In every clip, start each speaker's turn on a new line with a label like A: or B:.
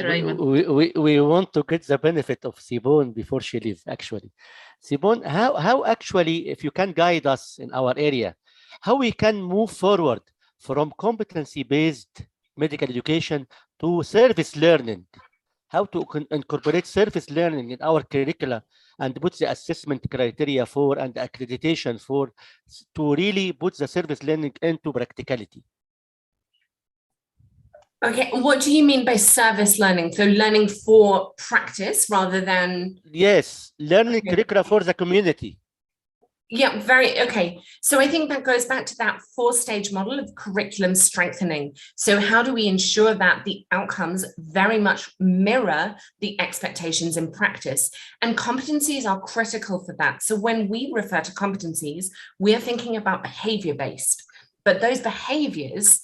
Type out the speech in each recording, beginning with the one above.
A: Dr. Ayman.
B: We want to get the benefit of Sibon before she leaves, actually. Sibon, how actually, if you can guide us in our area, how we can move forward from competency-based medical education to service learning, how to incorporate service learning in our curricula and put the assessment criteria for and accreditation for to really put the service learning into practicality.
C: Okay, what do you mean by service learning? So learning for practice rather than...
B: Yes, learning curricula for the community.
C: Yeah, okay. So I think that goes back to that 4-stage model of curriculum strengthening. So how do we ensure that the outcomes very much mirror the expectations in practice? And competencies are critical for that. So when we refer to competencies, we are thinking about behavior-based, but those behaviors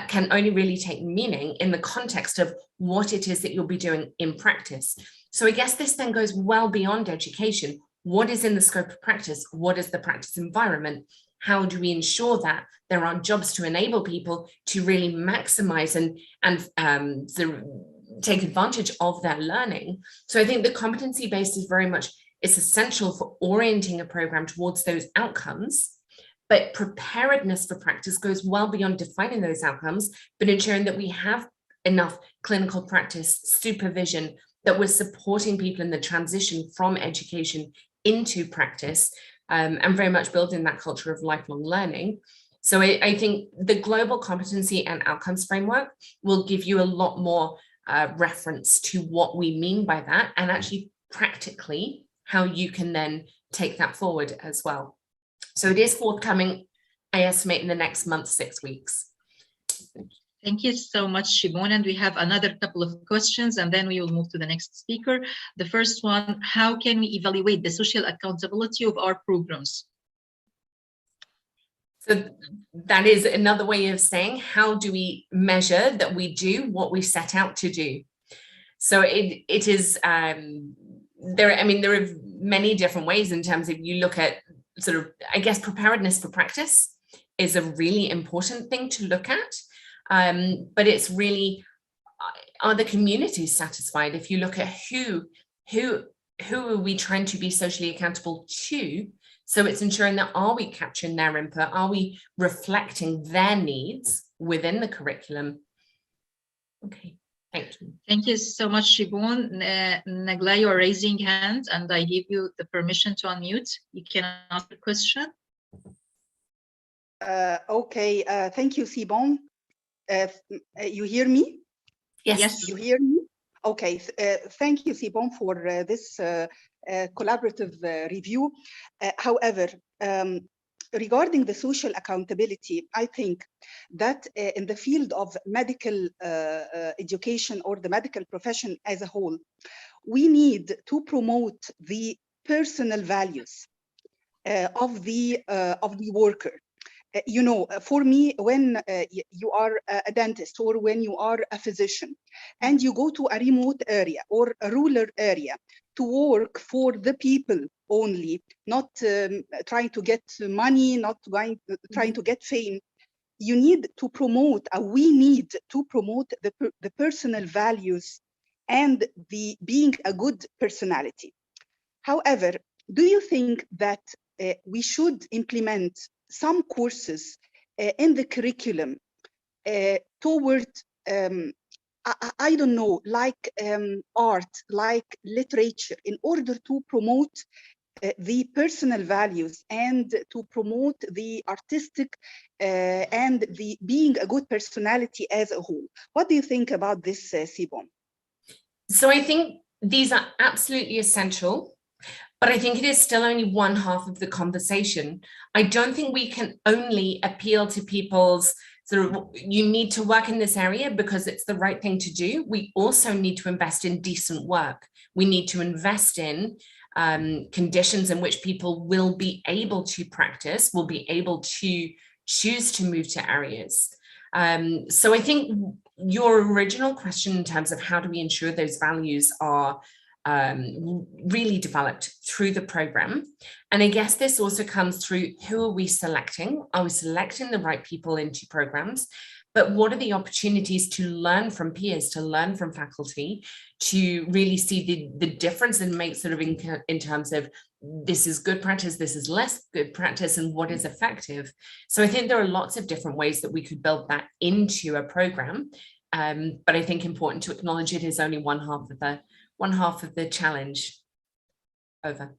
C: can only really take meaning in the context of what it is that you'll be doing in practice. So I guess this then goes well beyond education. What is in the scope of practice? What is the practice environment? How do we ensure that there are jobs to enable people to really maximize and take advantage of their learning? So I think the competency based is very much, it's essential for orienting a program towards those outcomes. But preparedness for practice goes well beyond defining those outcomes, but ensuring that we have enough clinical practice supervision, that we're supporting people in the transition from education into practice, and very much building that culture of lifelong learning. So I think the global competency and outcomes framework will give you a lot more reference to what we mean by that, and actually practically how you can then take that forward as well. So it is forthcoming, I estimate, in the next month, 6 weeks.
A: Thank you so much, Sibon. And we have another couple of questions, and then we will move to the next speaker. The first one, how can we evaluate the social accountability of our programs?
C: So that is another way of saying, how do we measure that we do what we set out to do? So it is, there are many different ways in terms of, you look at sort of, I guess, preparedness for practice is a really important thing to look at. But it's really, are the communities satisfied? If you look at who are we trying to be socially accountable to? So it's ensuring that, are we capturing their input? Are we reflecting their needs within the curriculum? Okay, thank you.
A: Thank you so much, Sibon. Nagla, you are raising hand, and I give you the permission to unmute. You can ask the question.
D: Okay, thank you, Sibon. You hear me?
C: Yes.
D: You hear me? Okay, thank you, Sibon, for this collaborative review. However, regarding the social accountability, I think that in the field of medical education or the medical profession as a whole, we need to promote the personal values of the worker. You know, for me, when you are a dentist or when you are a physician and you go to a remote area or a rural area to work for the people only, not trying to get money, not trying to get fame, you need to promote, we need to promote the personal values and the being a good personality. However, do you think that we should implement some courses in the curriculum toward, I don't know, like art, like literature, in order to promote the personal values and to promote the artistic and the being a good personality as a whole? What do you think about this, Sibon?
C: So I think these are absolutely essential. But I think it is still only one half of the conversation. I don't think we can only appeal to people's sort of, you need to work in this area because it's the right thing to do. We also need to invest in decent work. We need to invest in conditions in which people will be able to practice, will be able to choose to move to areas. So I think your original question in terms of how do we ensure those values are really developed through the program. And I guess this also comes through, who are we selecting? Are we selecting the right people into programs? but what are the opportunities to learn from peers, to learn from faculty, to really see the difference and make sort of in terms of this is good practice, this is less good practice, and what is effective. So I think there are lots of different ways that we could build that into a program. But I think important to acknowledge it is only one half of the challenge. Over.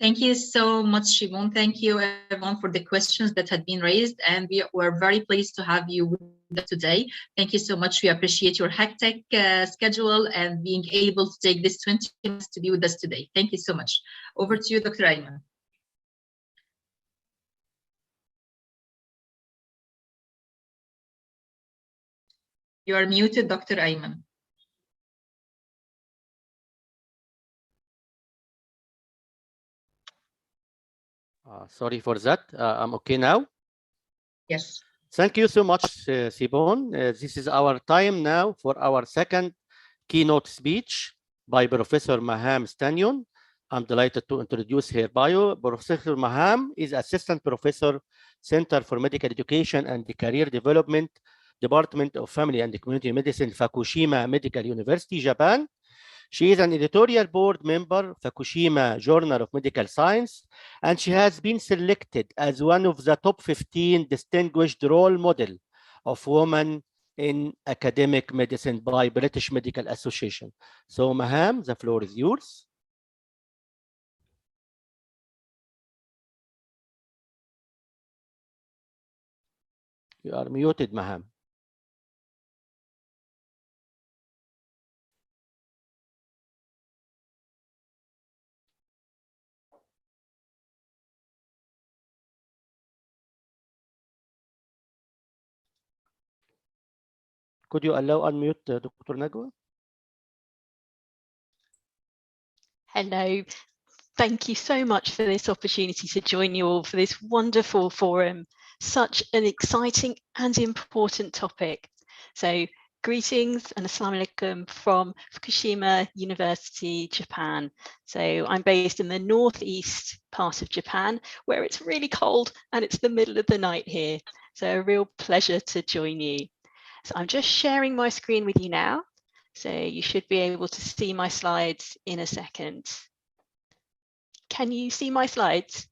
A: Thank you so much, Siobhan. Thank you, everyone, for the questions that had been raised. And we were very pleased to have you with us today. Thank you so much. We appreciate your hectic schedule and being able to take this 20 minutes to be with us today. Thank you so much. Over to you, Dr. Ayman. You are muted, Dr. Ayman.
B: Sorry for that. I'm okay now.
A: Yes.
B: Thank you so much, Sibon. This is our time now for our second keynote speech by Professor Maham Stanyon. I'm delighted to introduce her bio. Professor Maham is Assistant Professor, Center for Medical Education and Career Development, Department of Family and Community Medicine, Fukushima Medical University, Japan. She is an editorial board member, Fukushima Journal of Medical Science, and she has been selected as one of the top 15 distinguished role model of women in academic medicine by British Medical Association. So Maham, the floor is yours. You are muted, Maham. Could you allow unmute Dr. Najwa?
E: Hello. Thank you so much for this opportunity to join you all for this wonderful forum. Such an exciting and important topic. So greetings and assalamu alaikum from Fukushima University, Japan. So I'm based in the northeast part of Japan, where it's really cold and it's the middle of the night here. So a real pleasure to join you. So I'm just sharing my screen with you now. So you should be able to see my slides in a second. Can you see my slides?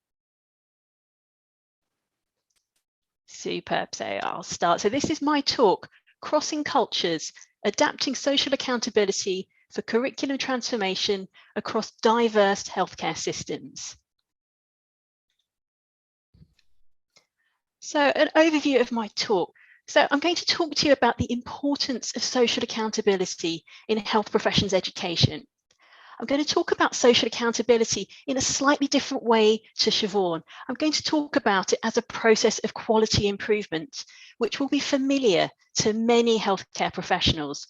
E: Superb. So I'll start. So this is my talk, Crossing Cultures, Adapting Social Accountability for Curriculum Transformation Across Diverse Healthcare Systems. So an overview of my talk. So I'm going to talk to you about the importance of social accountability in health professions education. I'm going to talk about social accountability in a slightly different way to Siobhan. I'm going to talk about it as a process of quality improvement, which will be familiar to many healthcare professionals.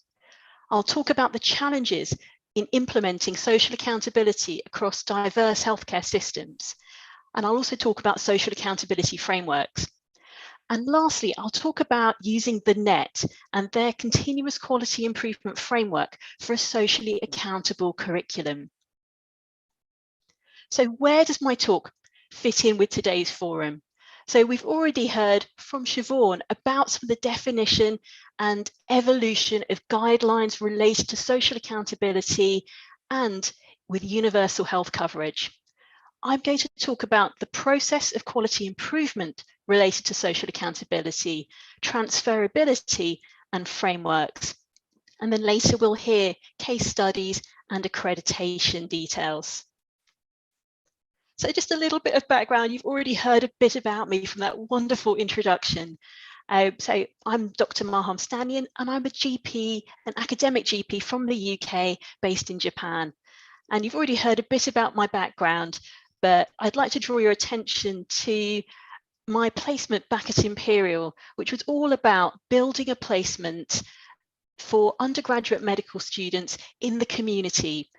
E: I'll talk about the challenges in implementing social accountability across diverse healthcare systems. And I'll also talk about social accountability frameworks. And lastly, I'll talk about using the NET and their continuous quality improvement framework for a socially accountable curriculum. So where does my talk fit in with today's forum? So we've already heard from Siobhan about some of the definition and evolution of guidelines related to social accountability and with universal health coverage. I'm going to talk about the process of quality improvement related to social accountability, transferability, and frameworks. And then later we'll hear case studies and accreditation details. So just a little bit of background. You've already heard a bit about me from that wonderful introduction. So I'm Dr. Maham Stanyon, and I'm a GP, an academic GP from the UK based in Japan. And you've already heard a bit about my background, but I'd like to draw your attention to my placement back at Imperial, which was all about building a placement for undergraduate medical students in the community,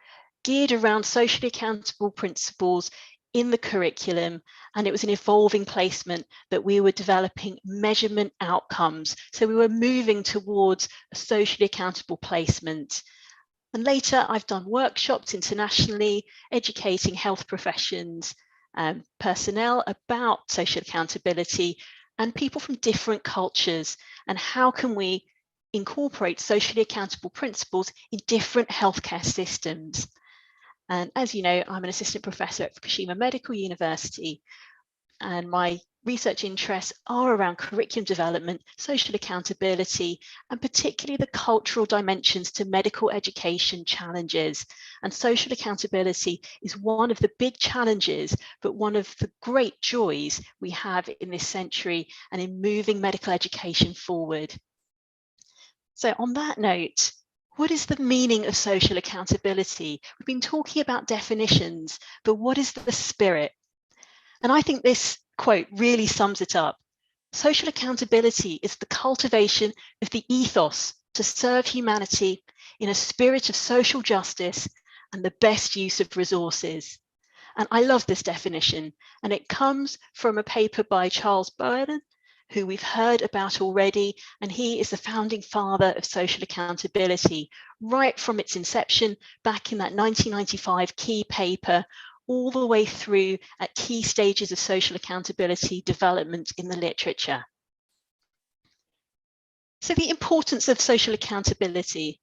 E: geared around socially accountable principles in the curriculum. And it was an evolving placement that we were developing measurement outcomes. So we were moving towards a socially accountable placement. And later I've done workshops internationally, educating health professions personnel about social accountability, and people from different cultures, and how can we incorporate socially accountable principles in different healthcare systems. And as you know, I'm an assistant professor at Fukushima Medical University, and my research interests are around curriculum development, social accountability, and particularly the cultural dimensions to medical education challenges. And social accountability is one of the big challenges, but one of the great joys we have in this century and in moving medical education forward. So on that note, what is the meaning of social accountability? We've been talking about definitions, but what is the spirit? And I think this quote really sums it up. Social accountability is the cultivation of the ethos to serve humanity in a spirit of social justice and the best use of resources. And I love this definition, and it comes from a paper by Charles Bowen, who we've heard about already, and he is the founding father of social accountability, right from its inception back in that 1995 key paper, all the way through at key stages of social accountability development in the literature. So the importance of social accountability.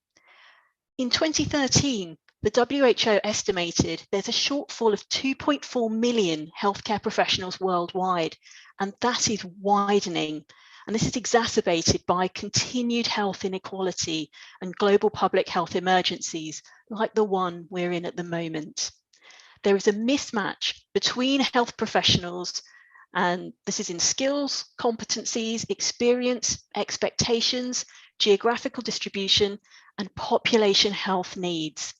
E: In 2013, the WHO estimated there's a shortfall of 2.4 million healthcare professionals worldwide, and that is widening. And this is exacerbated by continued health inequality and global public health emergencies like the one we're in at the moment. There is a mismatch between health professionals, and this is in skills, competencies, experience, expectations, geographical distribution, and population health needs.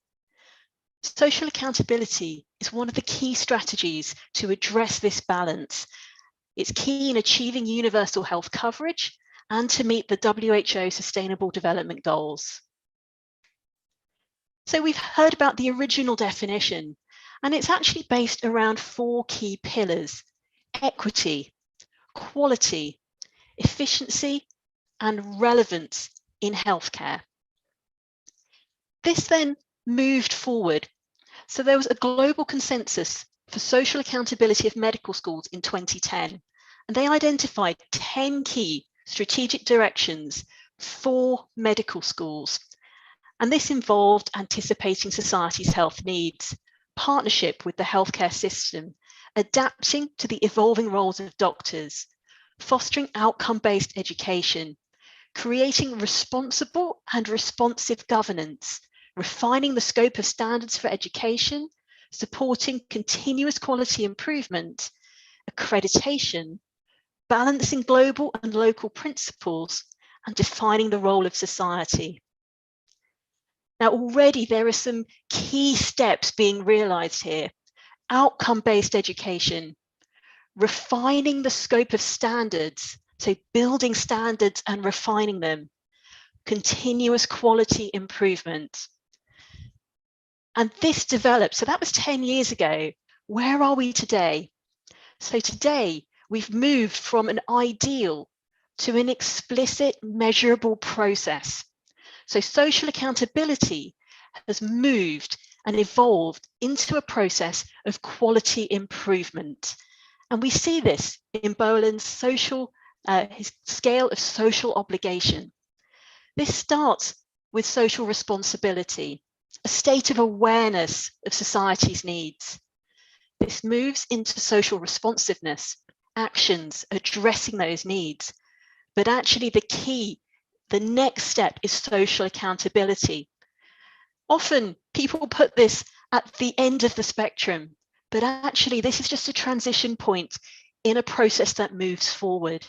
E: Social accountability is one of the key strategies to address this balance. It's key in achieving universal health coverage and to meet the WHO Sustainable Development Goals. So we've heard about the original definition, and it's actually based around 4 key pillars: equity, quality, efficiency, and relevance in healthcare. This then moved forward. So there was a global consensus for social accountability of medical schools in 2010, and they identified 10 key strategic directions for medical schools. And this involved anticipating society's health needs, partnership with the healthcare system, adapting to the evolving roles of doctors, fostering outcome-based education, creating responsible and responsive governance, refining the scope of standards for education, supporting continuous quality improvement, accreditation, balancing global and local principles, and defining the role of society. Now, already there are some key steps being realized here: outcome-based education, refining the scope of standards, so building standards and refining them, continuous quality improvement. And this developed, so that was 10 years ago. Where are we today? So today we've moved from an ideal to an explicit, measurable process. So social accountability has moved and evolved into a process of quality improvement. And we see this in Bowen's his scale of social obligation. This starts with social responsibility, a state of awareness of society's needs. This moves into social responsiveness, actions addressing those needs. But actually the next step is social accountability. Often people put this at the end of the spectrum, but actually this is just a transition point in a process that moves forward.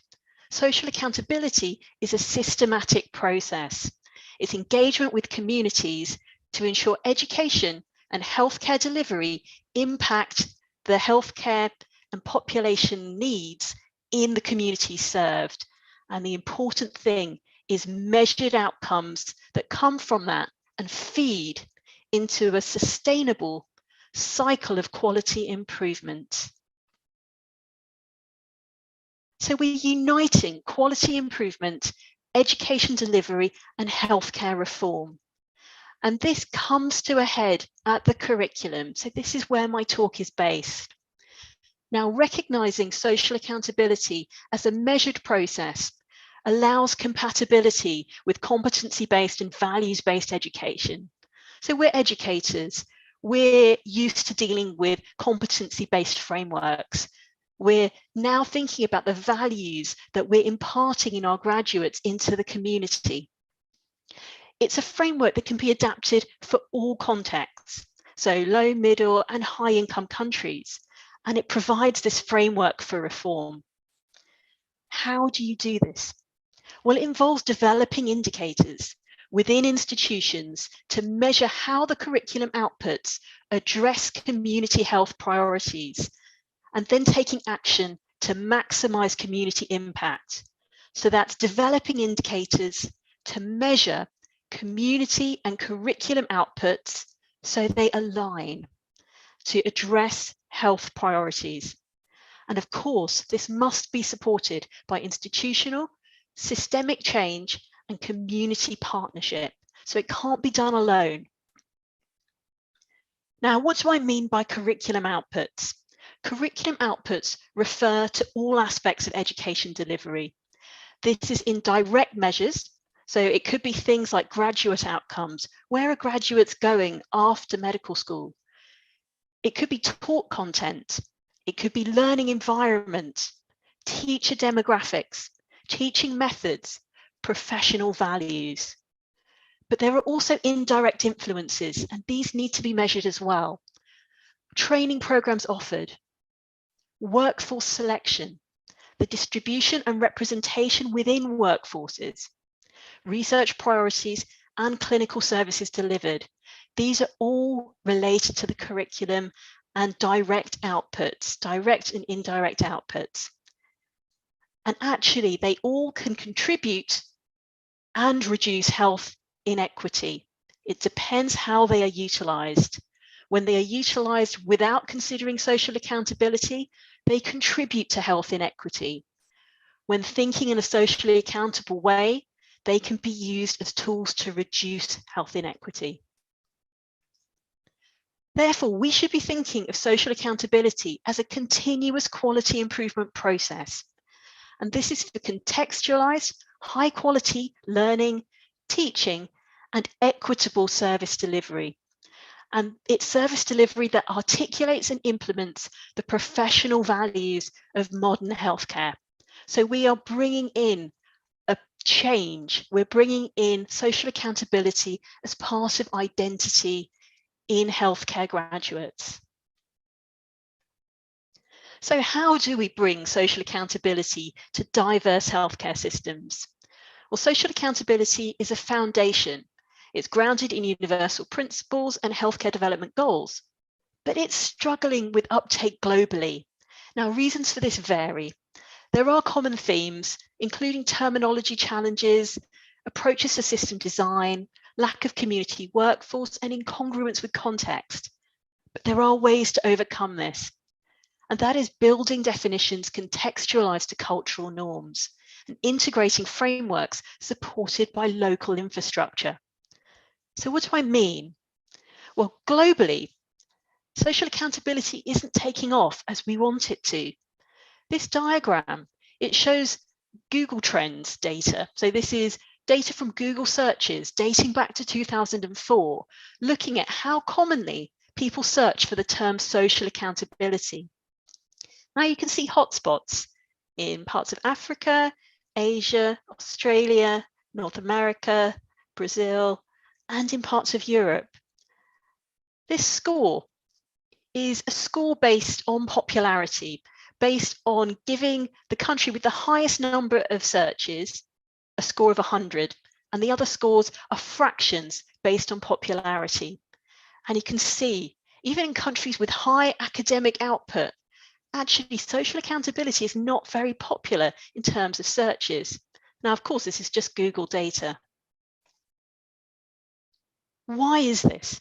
E: Social accountability is a systematic process. It's engagement with communities to ensure education and healthcare delivery impact the healthcare and population needs in the communities served. And the important thing is measured outcomes that come from that and feed into a sustainable cycle of quality improvement. So we're uniting quality improvement, education delivery, and healthcare reform. And this comes to a head at the curriculum. So this is where my talk is based. Now, recognizing social accountability as a measured process allows compatibility with competency-based and values-based education. So we're educators. We're used to dealing with competency-based frameworks. We're now thinking about the values that we're imparting in our graduates into the community. It's a framework that can be adapted for all contexts, so low, middle, and high-income countries, and it provides this framework for reform. How do you do this? Well, it involves developing indicators within institutions to measure how the curriculum outputs address community health priorities, and then taking action to maximize community impact. So that's developing indicators to measure community and curriculum outputs so they align to address health priorities. And of course, this must be supported by institutional, systemic change and community partnership. So it can't be done alone. Now, what do I mean by curriculum outputs? Curriculum outputs refer to all aspects of education delivery. This is in direct measures. So it could be things like graduate outcomes. Where are graduates going after medical school? It could be taught content. It could be learning environment, teacher demographics, teaching methods, professional values. But there are also indirect influences, and these need to be measured as well. Training programs offered, workforce selection, the distribution and representation within workforces, research priorities, and clinical services delivered. These are all related to the curriculum and direct outputs, direct and indirect outputs. And actually, they all can contribute and reduce health inequity. It depends how they are utilised. When they are utilised without considering social accountability, they contribute to health inequity. When thinking in a socially accountable way, they can be used as tools to reduce health inequity. Therefore, we should be thinking of social accountability as a continuous quality improvement process. And this is for contextualised, high quality learning, teaching, and equitable service delivery. And it's service delivery that articulates and implements the professional values of modern healthcare. So we are bringing in a change. We're bringing in social accountability as part of identity in healthcare graduates. So how do we bring social accountability to diverse healthcare systems? Well, social accountability is a foundation. It's grounded in universal principles and healthcare development goals, but it's struggling with uptake globally. Now, reasons for this vary. There are common themes, including terminology challenges, approaches to system design, lack of community workforce, and incongruence with context. But there are ways to overcome this. And that is building definitions contextualized to cultural norms and integrating frameworks supported by local infrastructure. So what do I mean? Well, globally, social accountability isn't taking off as we want it to. This diagram, it shows Google Trends data. So this is data from Google searches dating back to 2004, looking at how commonly people search for the term social accountability. Now you can see hotspots in parts of Africa, Asia, Australia, North America, Brazil, and in parts of Europe. This score is a score based on popularity, based on giving the country with the highest number of searches a score of 100, and the other scores are fractions based on popularity. And you can see, even in countries with high academic output, actually social accountability is not very popular in terms of searches. Now, of course, this is just Google data. Why is this?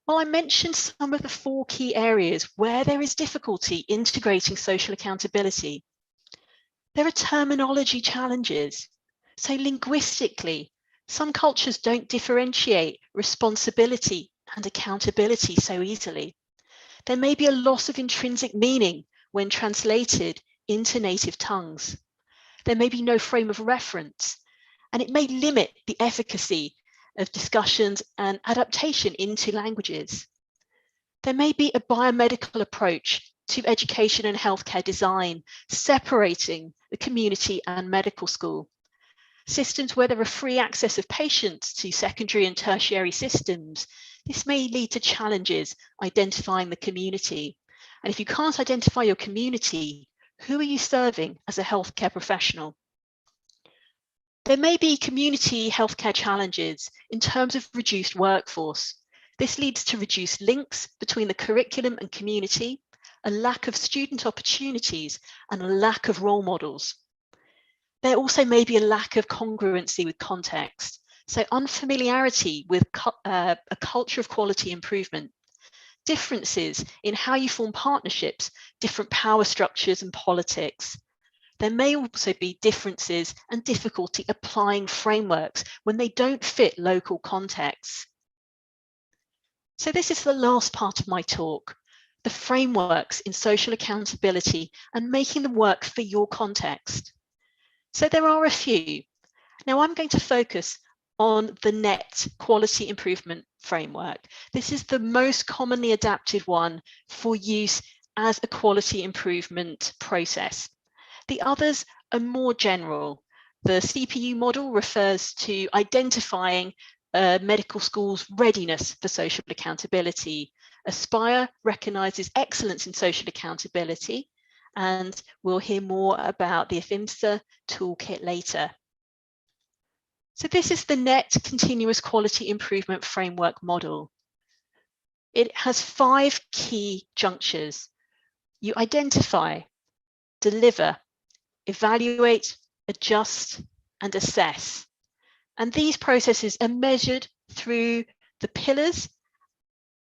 E: Well, I mentioned some of the 4 key areas where there is difficulty integrating social accountability. There are terminology challenges. So linguistically, some cultures don't differentiate responsibility and accountability so easily. There may be a loss of intrinsic meaning when translated into native tongues. There may be no frame of reference, and it may limit the efficacy of discussions and adaptation into languages. There may be a biomedical approach to education and healthcare design, separating the community and medical school. Systems where there are free access of patients to secondary and tertiary systems. This may lead to challenges identifying the community. And if you can't identify your community, who are you serving as a healthcare professional? There may be community healthcare challenges in terms of reduced workforce. This leads to reduced links between the curriculum and community, a lack of student opportunities, and a lack of role models. There also may be a lack of congruency with context, so unfamiliarity with a culture of quality improvement, differences in how you form partnerships, different power structures and politics. There may also be differences and difficulty applying frameworks when they don't fit local contexts. So this is the last part of my talk, the frameworks in social accountability and making them work for your context. So there are a few. Now I'm going to focus on the NET quality improvement framework. This is the most commonly adapted one for use as a quality improvement process. The others are more general. The CPU model refers to identifying medical school's readiness for social accountability. Aspire recognises excellence in social accountability, and we'll hear more about the IFIMSA toolkit later. So this is the NET continuous quality improvement framework model. It has 5 key junctures. You identify, deliver, evaluate, adjust, and assess. And these processes are measured through the pillars: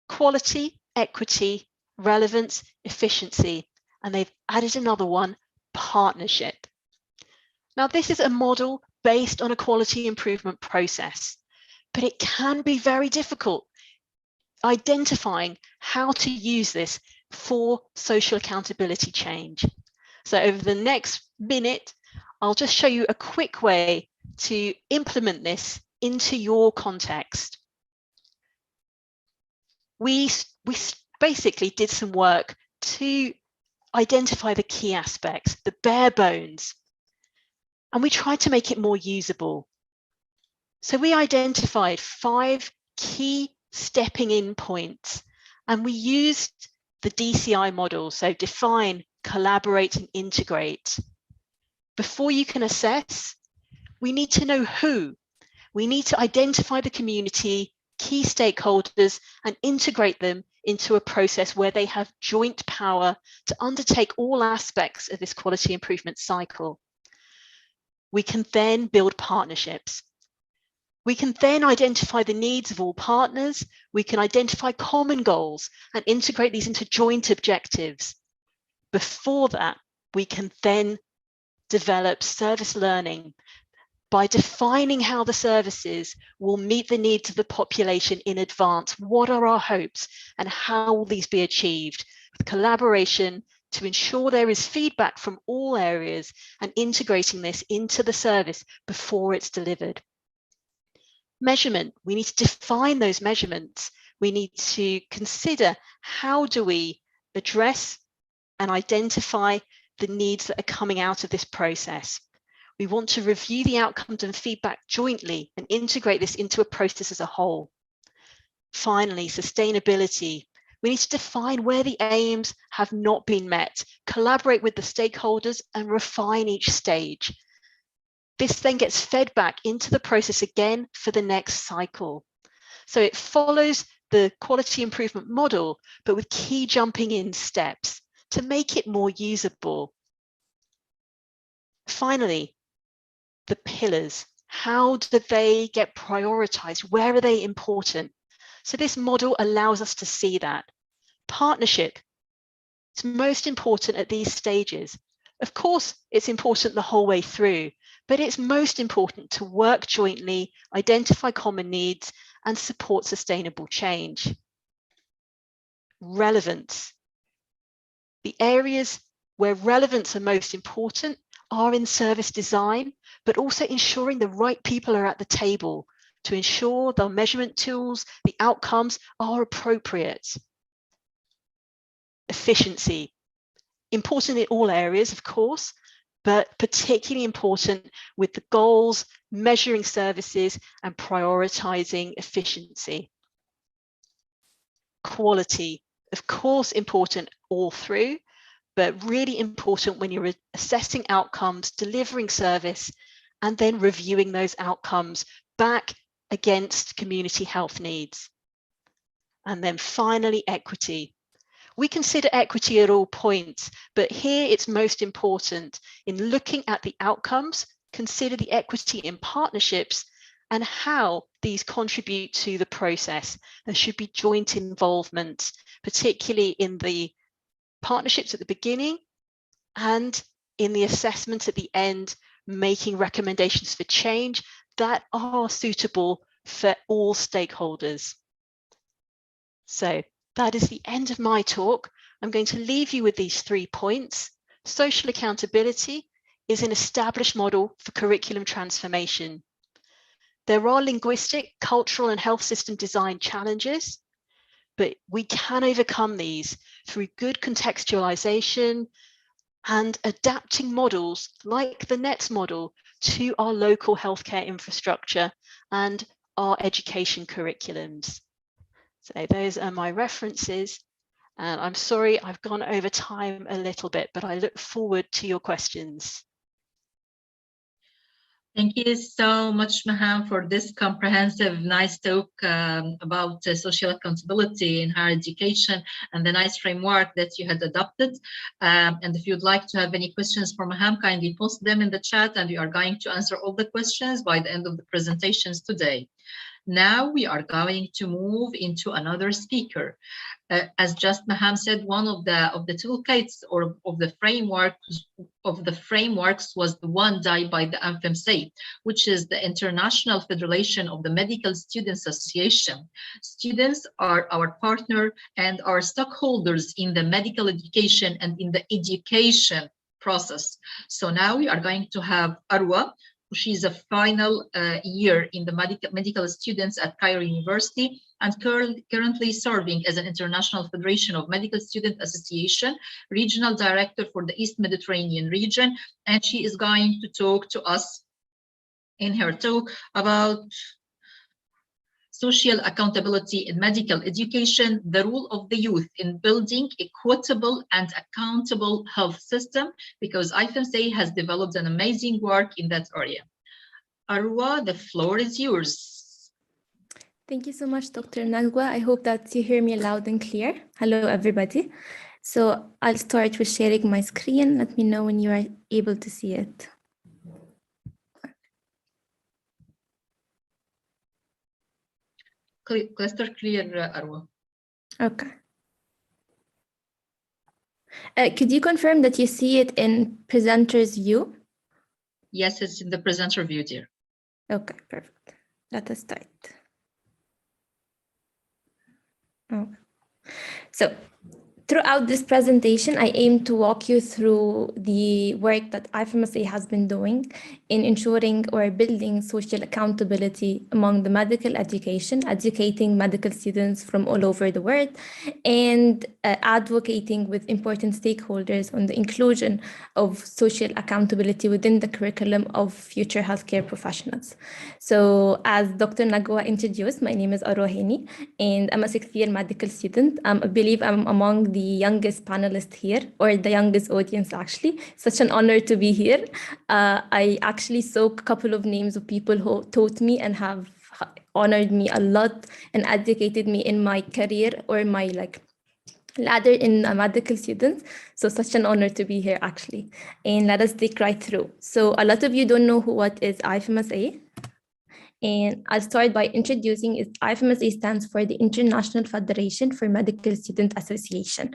E: quality, equity, relevance, efficiency, and they've added another one, partnership. Now, this is a model based on a quality improvement process, but it can be very difficult identifying how to use this for social accountability change. So over the next minute, I'll just show you a quick way to implement this into your context. We basically did some work to identify the key aspects, the bare bones, and we tried to make it more usable. So we identified 5 key stepping in points, and we used the DCI model, so define, collaborate, and integrate. Before you can assess, we need to know who. We need to identify the community, key stakeholders, and integrate them into a process where they have joint power to undertake all aspects of this quality improvement cycle. We can then build partnerships. We can then identify the needs of all partners. We can identify common goals and integrate these into joint objectives. Before that, we can then develop service learning by defining how the services will meet the needs of the population in advance. What are our hopes and how will these be achieved? With collaboration to ensure there is feedback from all areas and integrating this into the service before it's delivered. Measurement, we need to define those measurements. We need to consider how do we address and identify the needs that are coming out of this process. We want to review the outcomes and feedback jointly and integrate this into a process as a whole. Finally, sustainability. We need to define where the aims have not been met, collaborate with the stakeholders, and refine each stage. This then gets fed back into the process again for the next cycle. So it follows the quality improvement model, but with key jumping in steps to make it more usable. Finally, the pillars. How do they get prioritized? Where are they important? So this model allows us to see that. Partnership. It's most important at these stages. Of course, it's important the whole way through, but it's most important to work jointly, identify common needs, and support sustainable change. Relevance. The areas where relevance are most important are in service design, but also ensuring the right people are at the table to ensure the measurement tools, the outcomes are appropriate. Efficiency, important in all areas, of course, but particularly important with the goals, measuring services, and prioritizing efficiency. Quality, of course, important all through, but really important when you're assessing outcomes, delivering service, and then reviewing those outcomes back against community health needs. And then finally, equity. We consider equity at all points, but here it's most important in looking at the outcomes, consider the equity in partnerships and how these contribute to the process. There should be joint involvement, particularly in the partnerships at the beginning and in the assessment at the end, making recommendations for change that are suitable for all stakeholders. So that is the end of my talk. I'm going to leave you with these 3 points. Social accountability is an established model for curriculum transformation. There are linguistic, cultural, and health system design challenges, but we can overcome these through good contextualization and adapting models like the NETS model to our local healthcare infrastructure and our education curriculums. So those are my references, and I'm sorry I've gone over time a little bit, but I look forward to your questions.
A: Thank you so much, Maham, for this comprehensive, nice talk about social accountability in higher education and the nice framework that you had adopted. And if you'd like to have any questions for Maham, kindly post them in the chat, and we are going to answer all the questions by the end of the presentations today. Now we are going to move into another speaker. As just Maham said, one of the toolkits or of the frameworks was the one developed by the IFMSA, which is the International Federation of the Medical Students Association. Students are our partner and are stockholders in the medical education and in the education process. So now we are going to have Arwa. She's a final year in the medical students at Cairo University and currently serving as an International Federation of Medical Student Association Regional Director for the East Mediterranean region. And she is going to talk to us in her talk about social accountability in medical education, the role of the youth in building equitable and accountable health system, because IFMSA has developed an amazing work in that area. Arwa, the floor is yours.
F: Thank you so much, Dr. Najwa. I hope that you hear me loud and clear. Hello, everybody. So I'll start with sharing my screen. Let me know when you are able to see it.
A: Cluster clear, Arwa.
F: Okay. Could you confirm that you see it in presenter's view?
A: Yes, it's in the presenter view, dear.
F: Okay, perfect. Let us start. Okay. So throughout this presentation, I aim to walk you through the work that IFMSA has been doing in ensuring or building social accountability among the medical education, educating medical students from all over the world, and advocating with important stakeholders on the inclusion of social accountability within the curriculum of future healthcare professionals. So as Dr. Najwa introduced, my name is Arwa Hani, and I'm a 6th-year medical student. I believe I'm among the youngest panelist here, or the youngest audience actually. Such an honor to be here. I actually saw a couple of names of people who taught me and have honored me a lot and educated me in my career or my ladder in medical students. So such an honor to be here actually. And let us dig right through. So a lot of you don't know what is IFMSA. And I'll start by introducing it. IFMSA stands for the International Federation for Medical Student Association.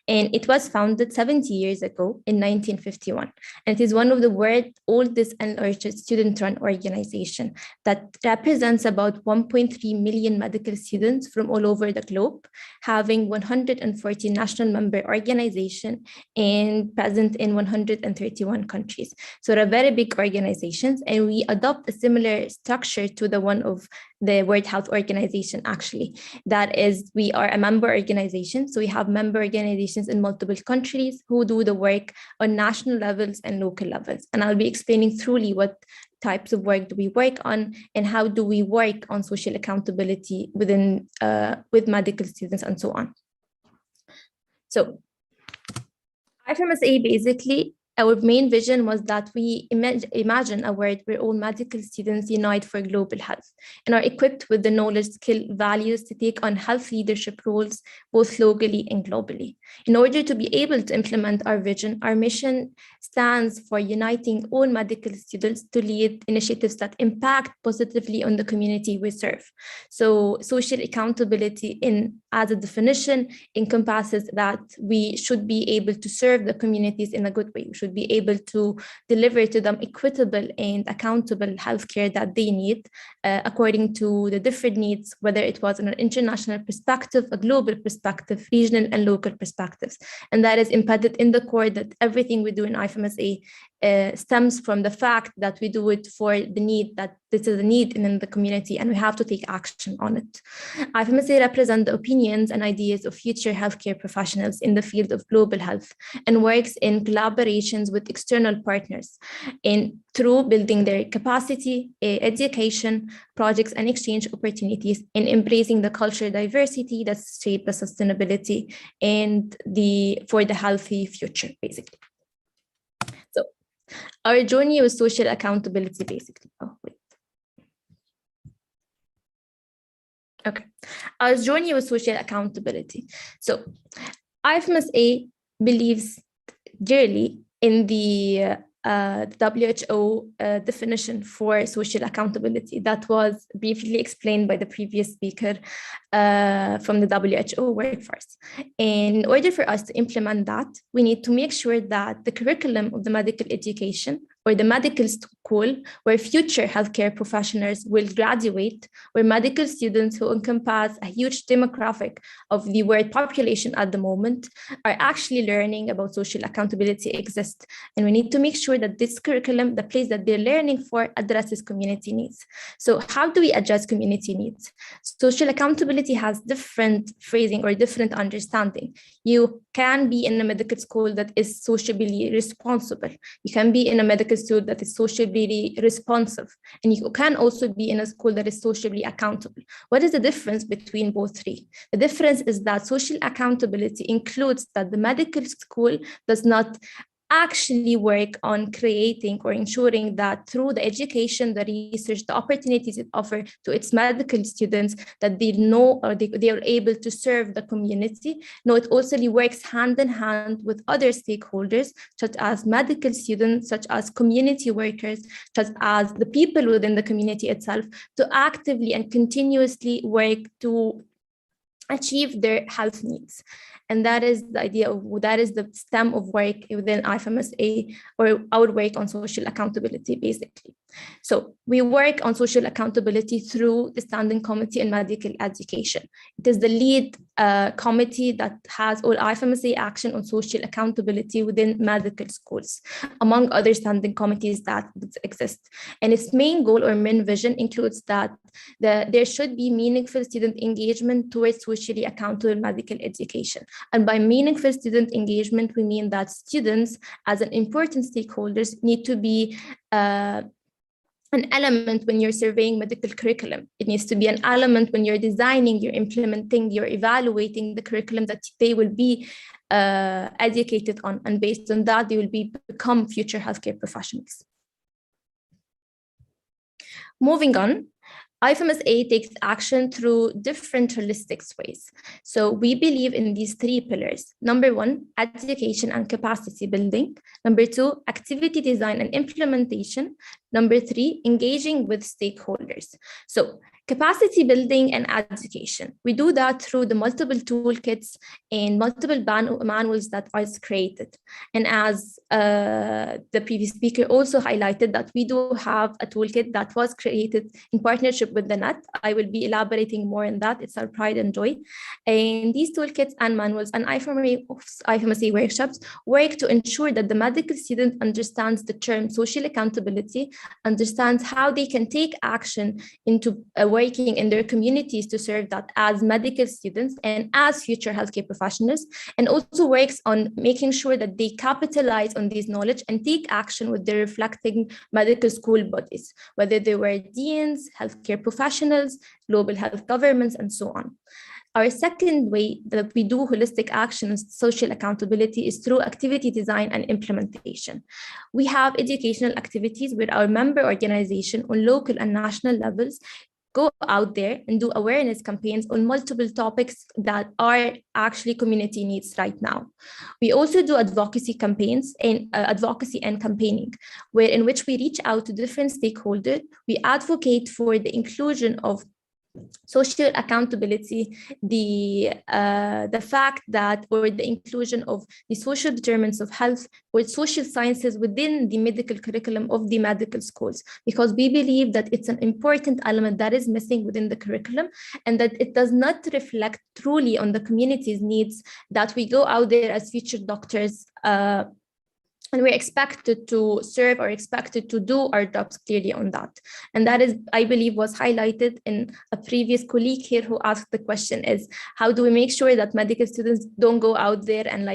F: And it was founded 70 years ago in 1951. And it is one of the world's oldest and largest student-run organization that represents about 1.3 million medical students from all over the globe, having 140 national member organizations and present in 131 countries. So they're very big organizations, and we adopt a similar structure to the one of the World Health Organization, actually. That is, we are a member organization. So we have member organizations in multiple countries who do the work on national levels and local levels. And I'll be explaining thoroughly what types of work do we work on and how do we work on social accountability within with medical students and so on. So IFMSA, basically, our main vision was that we imagine a world where all medical students unite for global health and are equipped with the knowledge, skill, values to take on health leadership roles, both locally and globally. In order to be able to implement our vision, our mission stands for uniting all medical students to lead initiatives that impact positively on the community we serve. So social accountability, as a definition, encompasses that we should be able to serve the communities in a good way. We should be able to deliver to them equitable and accountable healthcare that they need according to the different needs, whether it was in an international perspective, a global perspective, regional and local perspectives. And that is embedded in the core that everything we do in IFMSA stems from the fact that we do it for the need, that this is a need in the community and we have to take action on it. IFMSA represents the opinions and ideas of future healthcare professionals in the field of global health and works in collaborations with external partners through building their capacity, education, projects and exchange opportunities, and embracing the cultural diversity that shape the sustainability and for the healthy future, basically. So our journey with social accountability, basically. Okay, our journey with social accountability. So IFMSA believes dearly in the WHO definition for social accountability that was briefly explained by the previous speaker from the WHO workforce. And in order for us to implement that, we need to make sure that the curriculum of the medical education or the medical school where future healthcare professionals will graduate, where medical students who encompass a huge demographic of the world population at the moment are actually learning about social accountability exists. And we need to make sure that this curriculum, the place that they're learning for, addresses community needs. So how do we address community needs? Social accountability has different phrasing or different understanding. You can be in a medical school that is socially responsible. You can be in a medical school that is socially responsive. And you can also be in a school that is socially accountable. What is the difference between both three? The difference is that social accountability includes that the medical school does not actually work on creating or ensuring that through the education, the research, the opportunities it offers to its medical students, that they know or they are able to serve the community. No, it also works hand in hand with other stakeholders, such as medical students, such as community workers, such as the people within the community itself, to actively and continuously work to achieve their health needs. And that is the idea of, that is the stem of work within IFMSA, or our work on social accountability, basically. So we work on social accountability through the Standing Committee on Medical Education. It is the lead committee that has all IFMSA action on social accountability within medical schools, among other standing committees that exist. And its main goal or main vision includes that there should be meaningful student engagement towards socially accountable medical education. And by meaningful student engagement, we mean that students, as an important stakeholders, need to be an element when you're surveying medical curriculum. It needs to be an element when you're designing, you're implementing, you're evaluating the curriculum that they will be educated on. And based on that, they will become future healthcare professionals. Moving on, IFMSA takes action through different holistic ways. So we believe in these 3 pillars. Number 1, education and capacity building. Number 2, activity design and implementation. Number 3, engaging with stakeholders. So capacity building and education. We do that through the multiple toolkits and multiple manuals that are created. And as the previous speaker also highlighted, that we do have a toolkit that was created in partnership with the NET. I will be elaborating more on that. It's our pride and joy. And these toolkits and manuals and IFMSA workshops work to ensure that the medical student understands the term social accountability, understands how they can take action into working in their communities to serve that as medical students and as future healthcare professionals, and also works on making sure that they capitalize on this knowledge and take action with their reflecting medical school bodies, whether they were deans, healthcare professionals, global health governments, and so on. Our second way that we do holistic actions, social accountability, is through activity design and implementation. We have educational activities with our member organization on local and national levels, go out there and do awareness campaigns on multiple topics that are actually community needs right now. We also do advocacy campaigns and advocacy and campaigning, in which we reach out to different stakeholders. We advocate for the inclusion of social accountability, the fact that, or the inclusion of the social determinants of health or social sciences within the medical curriculum of the medical schools, because we believe that it's an important element that is missing within the curriculum, and that it does not reflect truly on the community's needs, that we go out there as future doctors and we're expected to serve or expected to do our jobs clearly on that. And that is, I believe, was highlighted in a previous colleague here who asked the question is, how do we make sure that medical students don't go out there and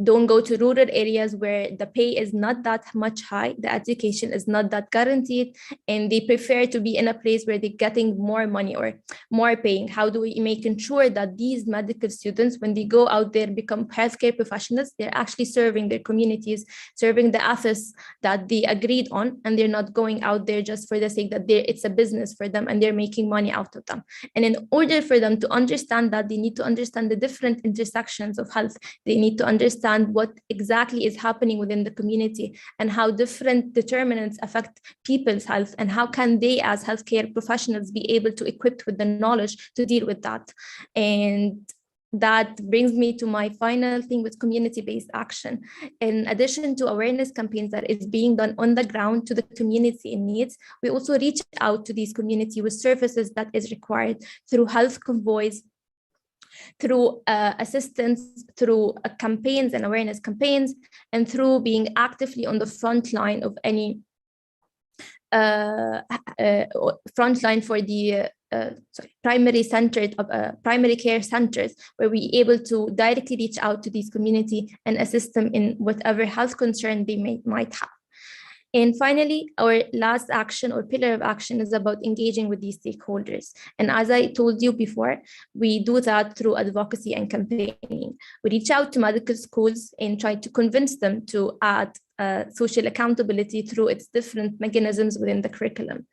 F: don't go to rural areas where the pay is not that much high, the education is not that guaranteed, and they prefer to be in a place where they're getting more money or more paying? How do we make sure that these medical students, when they go out there and become healthcare professionals, they're actually serving their communities, serving the ethos that they agreed on, and they're not going out there just for the sake that it's a business for them and they're making money out of them. And in order for them to understand that, they need to understand the different intersections of health. They need to understand what exactly is happening within the community and how different determinants affect people's health, and how can they as healthcare professionals be able to equip with the knowledge to deal with that. And that brings me to my final thing with community-based action. In addition to awareness campaigns that is being done on the ground to the community in needs, we also reach out to these community with services that is required through health convoys, through assistance, through campaigns and awareness campaigns, and through being actively on the front line of any front line for the primary care centers, where we able to directly reach out to these community and assist them in whatever health concern they might have. And finally, our last action or pillar of action is about engaging with these stakeholders. And as I told you before, we do that through advocacy and campaigning. We reach out to medical schools and try to convince them to add social accountability through its different mechanisms within the curriculum.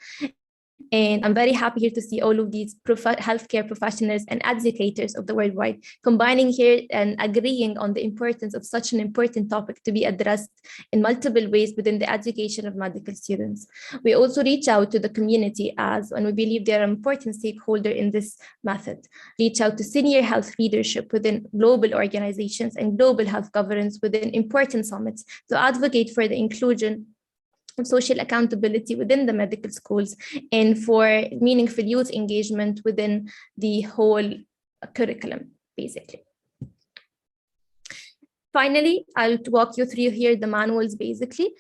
F: And I'm very happy here to see all of these healthcare professionals and educators of the worldwide combining here and agreeing on the importance of such an important topic to be addressed in multiple ways within the education of medical students. We also reach out to the community and we believe they are an important stakeholder in this method. Reach out to senior health leadership within global organizations and global health governance within important summits to advocate for the inclusion of social accountability within the medical schools and for meaningful youth engagement within the whole curriculum, basically. Finally, I'll walk you through here the manuals, basically.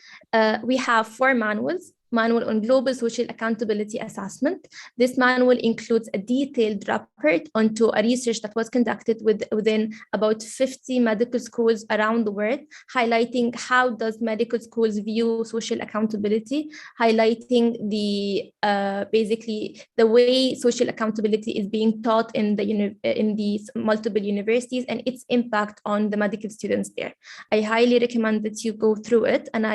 F: We have 4 manuals. Manual on Global Social Accountability Assessment. This manual includes a detailed report onto a research that was conducted within about 50 medical schools around the world, highlighting how does medical schools view social accountability, highlighting the basically the way social accountability is being taught in these multiple universities and its impact on the medical students there. I highly recommend that you go through it, and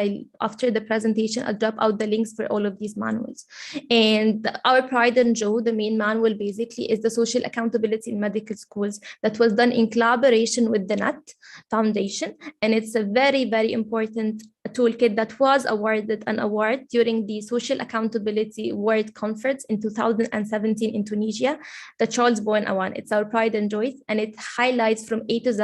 F: after the presentation, I'll drop out the link links for all of these manuals. And our pride and joy, the main manual basically, is the social accountability in medical schools that was done in collaboration with the NET Foundation. And it's a very, very important toolkit that was awarded an award during the Social Accountability World Conference in 2017 in Tunisia, the Charles Bowen Award. It's our pride and joy, and it highlights from A to Z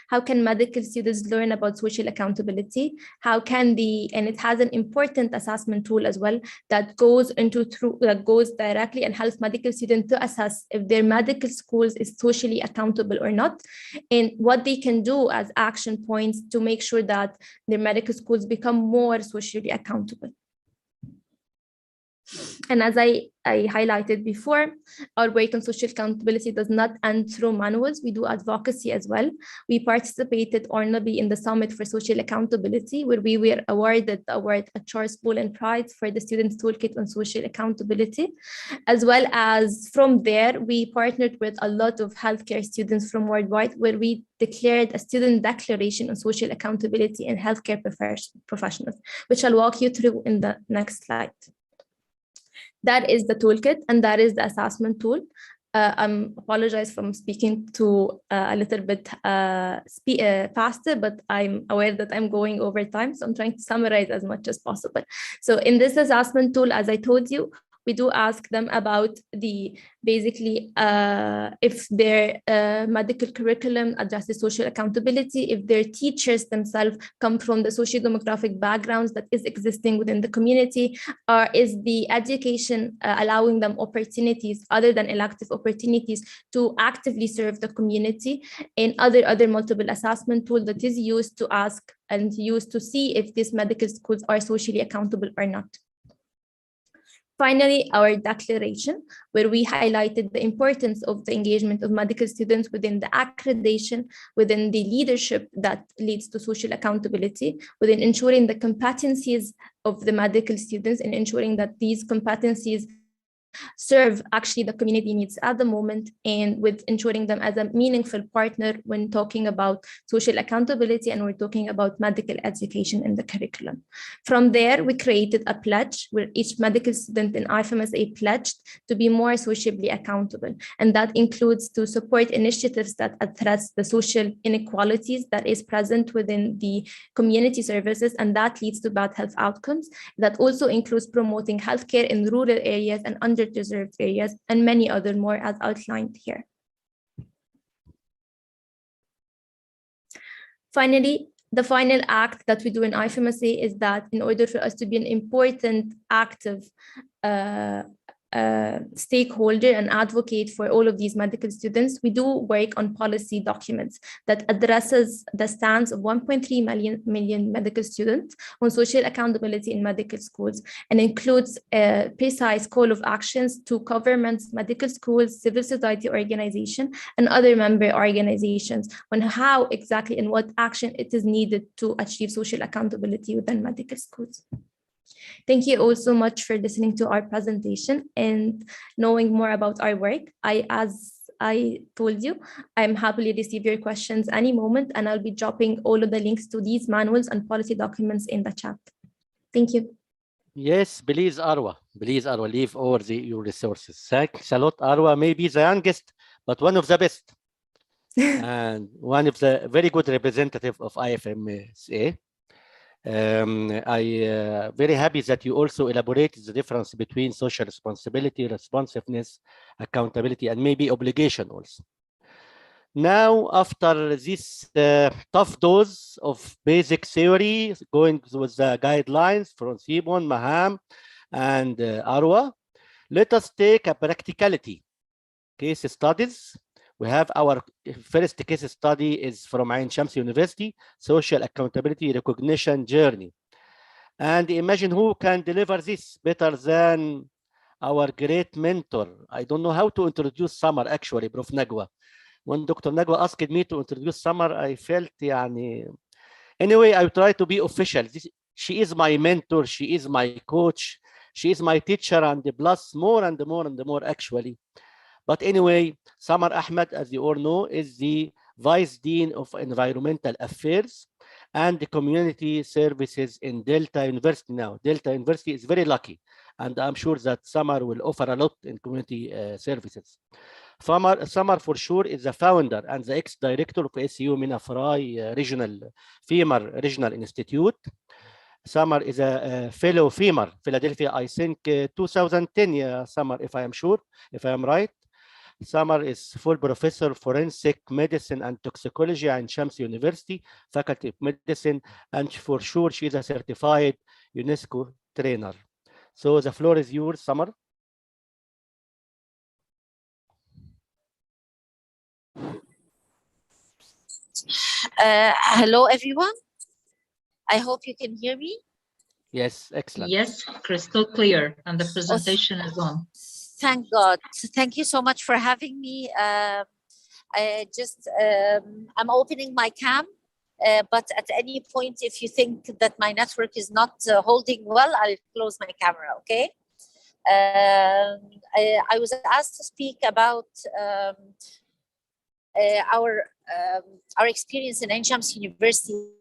F: how can medical students learn about social accountability, how can and it has an important assessment tool as well that goes directly and helps medical students to assess if their medical schools is socially accountable or not, and what they can do as action points to make sure that their medical schools become more socially accountable. And as I highlighted before, our work on social accountability does not end through manuals. We do advocacy as well. We participated honorably in the Summit for Social Accountability, where we were awarded the award at Charles Bowen Prize for the Students' Toolkit on Social Accountability. As well as from there, we partnered with a lot of healthcare students from worldwide, where we declared a student declaration on social accountability in healthcare professionals, which I'll walk you through in the next slide. That is the toolkit, and that is the assessment tool. I apologize for speaking to a little bit faster, but I'm aware that I'm going over time, so I'm trying to summarize as much as possible. So in this assessment tool, as I told you, we do ask them about basically if their medical curriculum addresses social accountability, if their teachers themselves come from the socio-demographic backgrounds that is existing within the community, or is the education allowing them opportunities other than elective opportunities to actively serve the community, and other multiple assessment tool that is used to ask and used to see if these medical schools are socially accountable or not. Finally, our declaration, where we highlighted the importance of the engagement of medical students within the accreditation, within the leadership that leads to social accountability, within ensuring the competencies of the medical students and ensuring that these competencies serve actually the community needs at the moment, and with ensuring them as a meaningful partner when talking about social accountability and we're talking about medical education in the curriculum. From there, we created a pledge where each medical student in IFMSA pledged to be more socially accountable. And that includes to support initiatives that address the social inequalities that is present within the community services, and that leads to bad health outcomes. That also includes promoting healthcare in rural areas and underserved areas, and many other more as outlined here. Finally, the final act that we do in IFMSA is that in order for us to be an important, active stakeholder and advocate for all of these medical students, we do work on policy documents that addresses the stance of 1.3 million medical students on social accountability in medical schools, and includes a precise call of actions to governments, medical schools, civil society organization, and other member organizations on how exactly and what action it is needed to achieve social accountability within medical schools. Thank you all so much for listening to our presentation and knowing more about our work. As I told you, I'm happily receive your questions any moment, and I'll be dropping all of the links to these manuals and policy documents in the chat. Thank you.
B: Yes, please, Arwa. Please, Arwa, leave over your resources. Thanks a lot, Arwa. Maybe the youngest, but one of the best. And one of the very good representative of IFMSA. I very happy that you also elaborated the difference between social responsibility, responsiveness, accountability, and maybe obligation also. Now, after this tough dose of basic theory, going with the guidelines from Sibon, Maham, and Arwa, let us take a practicality case studies. We have our first case study is from Ain Shams University, Social Accountability Recognition Journey. And imagine who can deliver this better than our great mentor. I don't know how to introduce Samar actually, Prof. Nagwa. When Dr. Nagwa asked me to introduce Samar, I felt, anyway, I try to be official. She is my mentor, she is my coach, she is my teacher, and plus more and more and more actually. But anyway, Samar Ahmed, as you all know, is the Vice Dean of Environmental Affairs. and the community services in Delta University now. Delta University is very lucky, and I'm sure that Samar will offer a lot in community services. Samar for sure is the founder and the ex-director of ASU Mina Farai FEMAR Regional Institute. Samar is a fellow FEMAR, Philadelphia, I think 2010, yeah, Samar, if I am right. Samar is full professor of forensic medicine and toxicology at Shams University, faculty of medicine, and for sure she is a certified UNESCO trainer. So the floor is yours, Samar.
G: Hello, everyone. I hope you can hear me.
B: Yes, excellent.
A: Yes, crystal clear, and the presentation is on.
G: Thank God. Thank you so much for having me. I'm opening my cam, but at any point, if you think that my network is not holding well, I'll close my camera, okay? I was asked to speak about our experience in Ain Shams University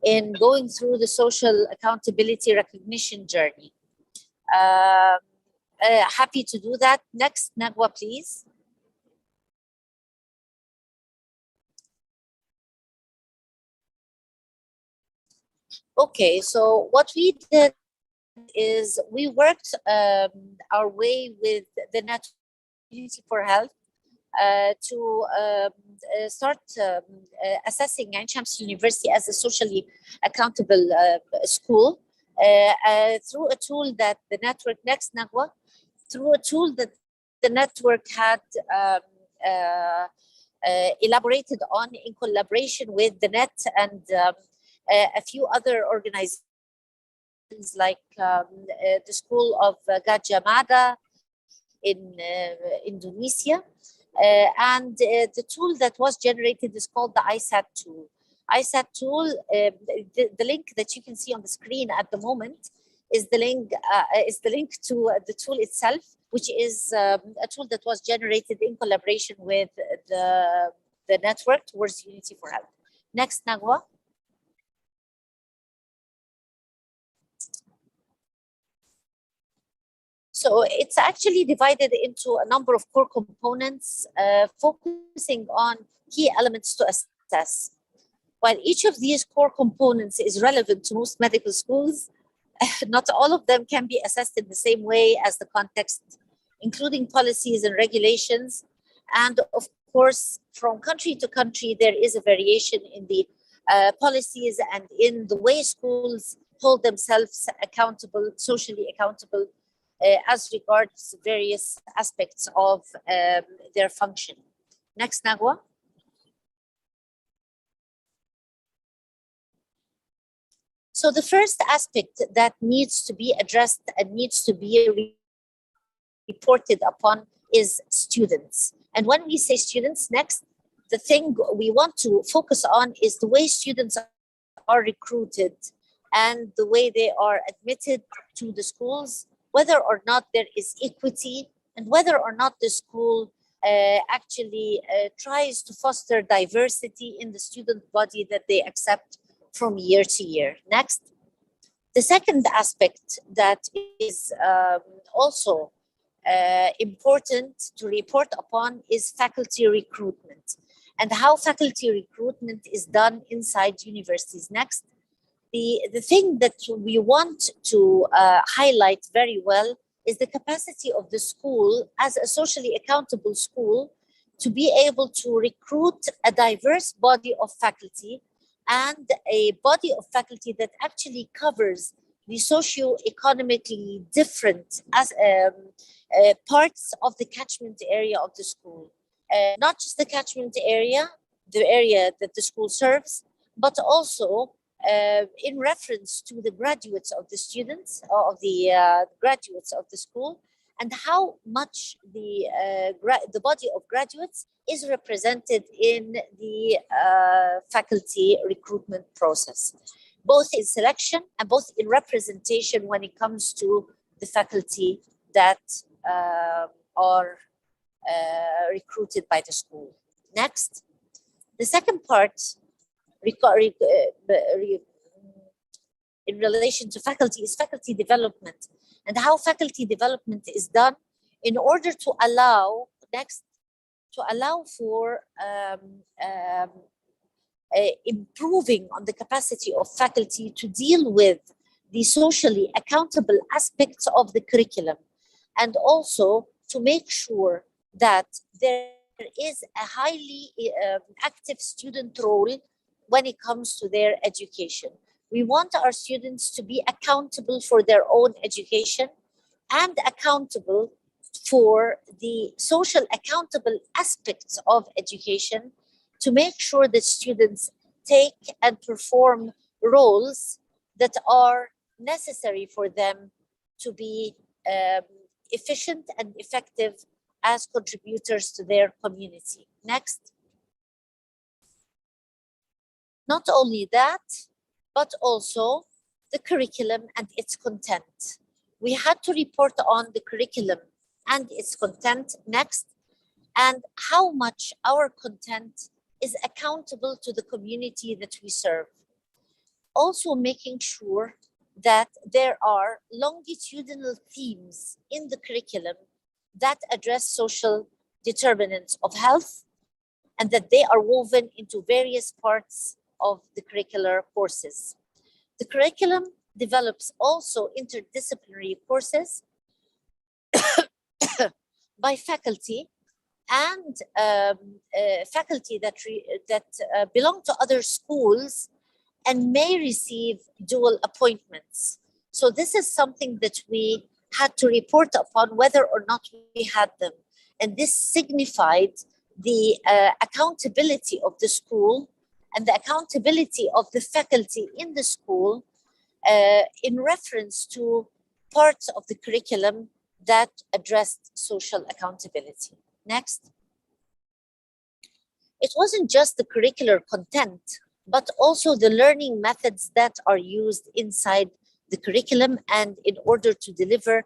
G: in going through the social accountability recognition journey. Happy to do that. Next, Nagwa, please. Okay, so what we did is we worked our way with the Network Unity for Health to start assessing Ain Shams University as a socially accountable school through a tool that the network, next Nagwa, through a tool that the network had elaborated on in collaboration with the NET and a few other organizations like the School of Gajah Mada in Indonesia. And the tool that was generated is called the ISAT tool. ISAT tool, the link that you can see on the screen at the moment is the link to the tool itself, which is a tool that was generated in collaboration with the network towards Unity for Health. Next, Nagwa. So it's actually divided into a number of core components, focusing on key elements to assess. While each of these core components is relevant to most medical schools, not all of them can be assessed in the same way as the context, including policies and regulations. And of course, from country to country, there is a variation in the policies and in the way schools hold themselves accountable, socially accountable, as regards various aspects of their function. Next, Nagwa. So the first aspect that needs to be addressed and needs to be reported upon is students. And when we say students, next, the thing we want to focus on is the way students are recruited and the way they are admitted to the schools, whether or not there is equity, and whether or not the school actually tries to foster diversity in the student body that they accept from year to year. Next. The second aspect that is also important to report upon is faculty recruitment and how faculty recruitment is done inside universities. Next. The thing that we want to highlight very well is the capacity of the school as a socially accountable school to be able to recruit a diverse body of faculty and a body of faculty that actually covers the socio-economically different as parts of the catchment area of the school. Not just the catchment area, the area that the school serves, but also in reference to the graduates of the students, of the graduates of the school, and how much the body of graduates is represented in the faculty recruitment process, both in selection and both in representation when it comes to the faculty that are recruited by the school. Next, the second part in relation to faculty is faculty development, and how faculty development is done in order to allow for improving on the capacity of faculty to deal with the socially accountable aspects of the curriculum, and also to make sure that there is a highly active student role when it comes to their education. We want our students to be accountable for their own education and accountable for the social accountable aspects of education, to make sure that students take and perform roles that are necessary for them to be efficient and effective as contributors to their community. Next. Not only that, but also the curriculum and its content. We had to report on the curriculum and its content next, and how much our content is accountable to the community that we serve. Also making sure that there are longitudinal themes in the curriculum that address social determinants of health, and that they are woven into various parts of the curricular courses. The curriculum develops also interdisciplinary courses by faculty and faculty that belong to other schools and may receive dual appointments. So this is something that we had to report upon whether or not we had them. And this signified the accountability of the school and the accountability of the faculty in the school in reference to parts of the curriculum that addressed social accountability. Next. It wasn't just the curricular content, but also the learning methods that are used inside the curriculum and in order to deliver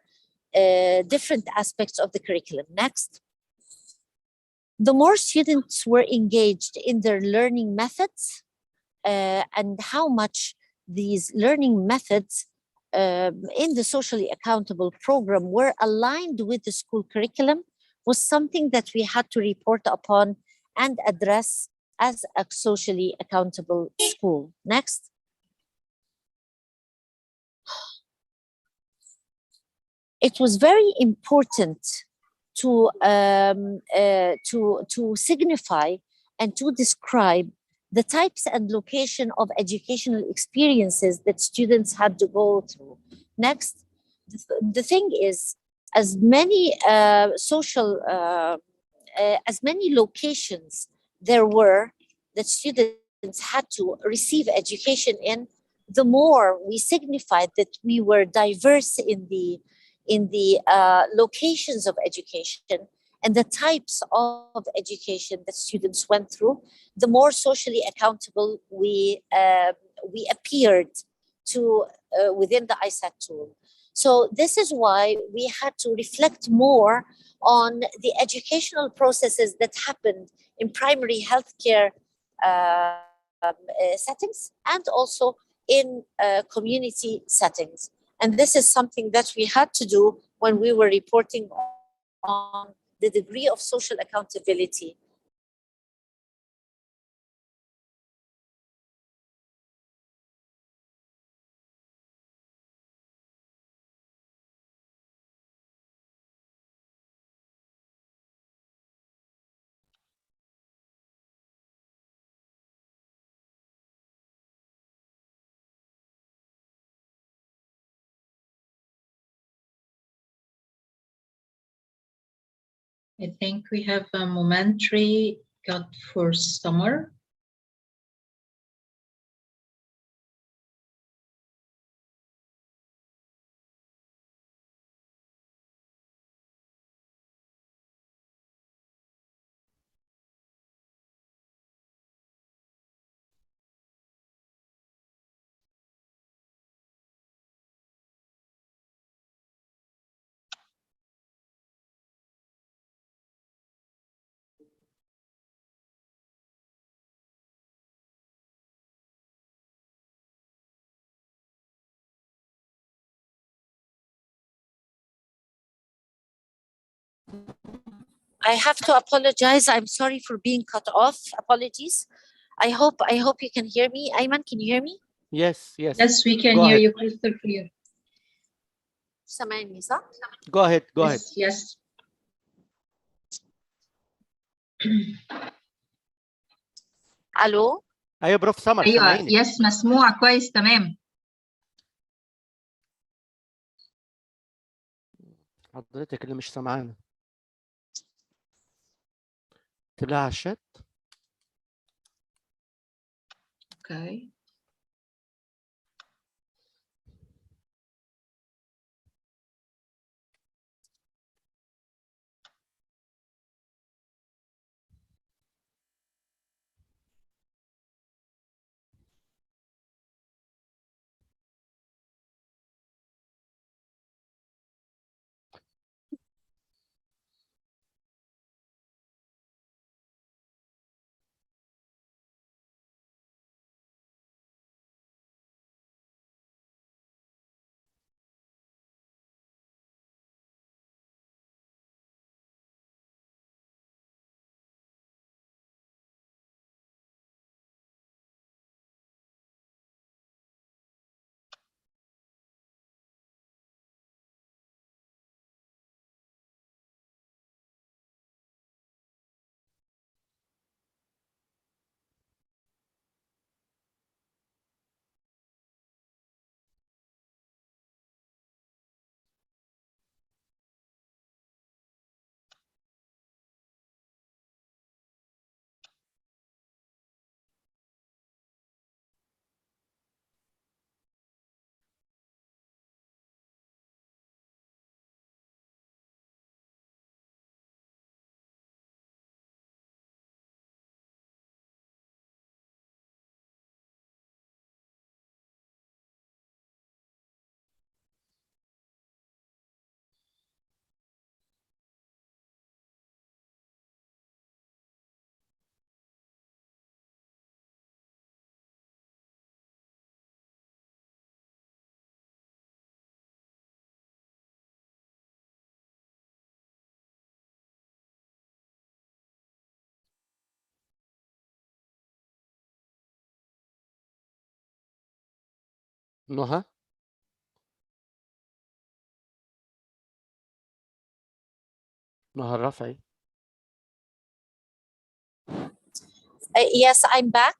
G: different aspects of the curriculum. Next. The more students were engaged in their learning methods and how much these learning methods in the socially accountable program were aligned with the school curriculum was something that we had to report upon and address as a socially accountable school. Next. It was very important to signify and to describe the types and location of educational experiences that students had to go through. Next. The thing is, as many as many locations there were that students had to receive education in, the more we signified that we were diverse in the locations of education and the types of education that students went through, the more socially accountable we appeared to within the ISAT tool. So this is why we had to reflect more on the educational processes that happened in primary healthcare settings and also in community settings. And this is something that we had to do when we were reporting on the degree of social accountability.
A: I think we have a momentary cut for summer.
G: I have to apologize. I'm sorry for being cut off. Apologies. I hope you can hear me. Ayman, can you hear me?
B: Yes, yes.
A: Yes, we can
B: Go
A: hear
B: ahead.
A: you crystal clear.
G: سامعني صح؟
B: Go ahead. Go ahead.
A: Yes.
G: الو
B: ايوه بروف سمر
A: ايوه
B: سامعينك.
A: يس مسموع كويس تمام.
B: حضرتك اللي مش سامعانا. اكتب لها على الشات.
A: اوكي.
B: نهى. نهى الرافعي.
G: Yes, I'm back.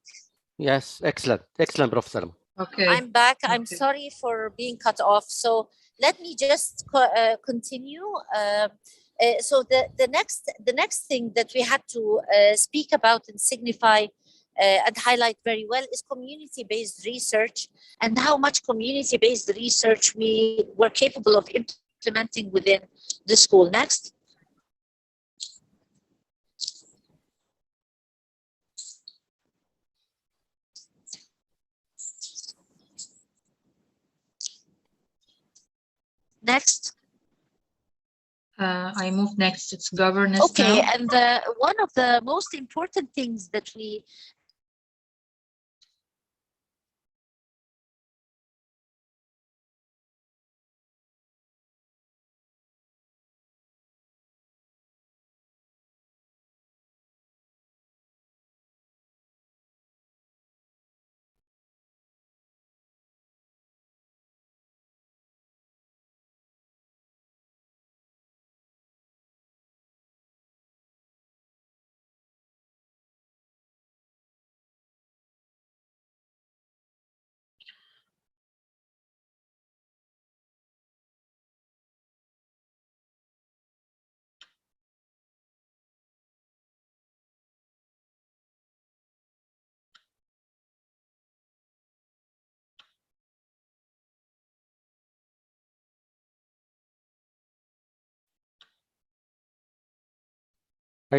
B: Yes, excellent. Excellent, Prof. Salma.
A: Okay.
G: I'm back. I'm
A: Okay.
G: sorry for being cut off. So let me just continue. So the next thing that we had to speak about and signify and highlight very well is community-based research and how much community-based research we were capable of implementing within the school. Next. Next.
A: I move next. It's governance.
G: Okay,
A: now.
G: and one of the most important things that we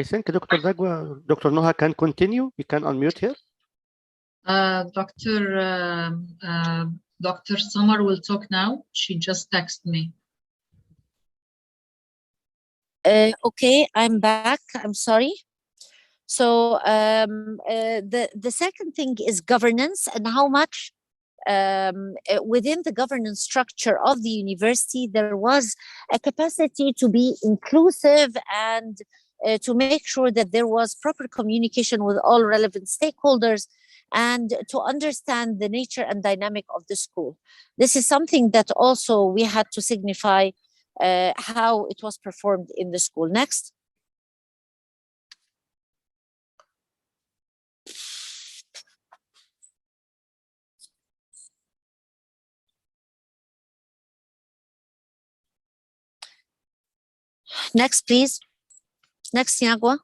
B: I think Dr. Dagwa, Dr. Noha can continue. You can unmute here.
A: Dr. Summer will talk now. She just texted me.
G: Okay, I'm back. I'm sorry. So the second thing is governance and how much within the governance structure of the university there was a capacity to be inclusive and to make sure that there was proper communication with all relevant stakeholders and to understand the nature and dynamic of the school. This is something that also we had to signify how it was performed in the school. Next. Next, please. Next, Niagwa.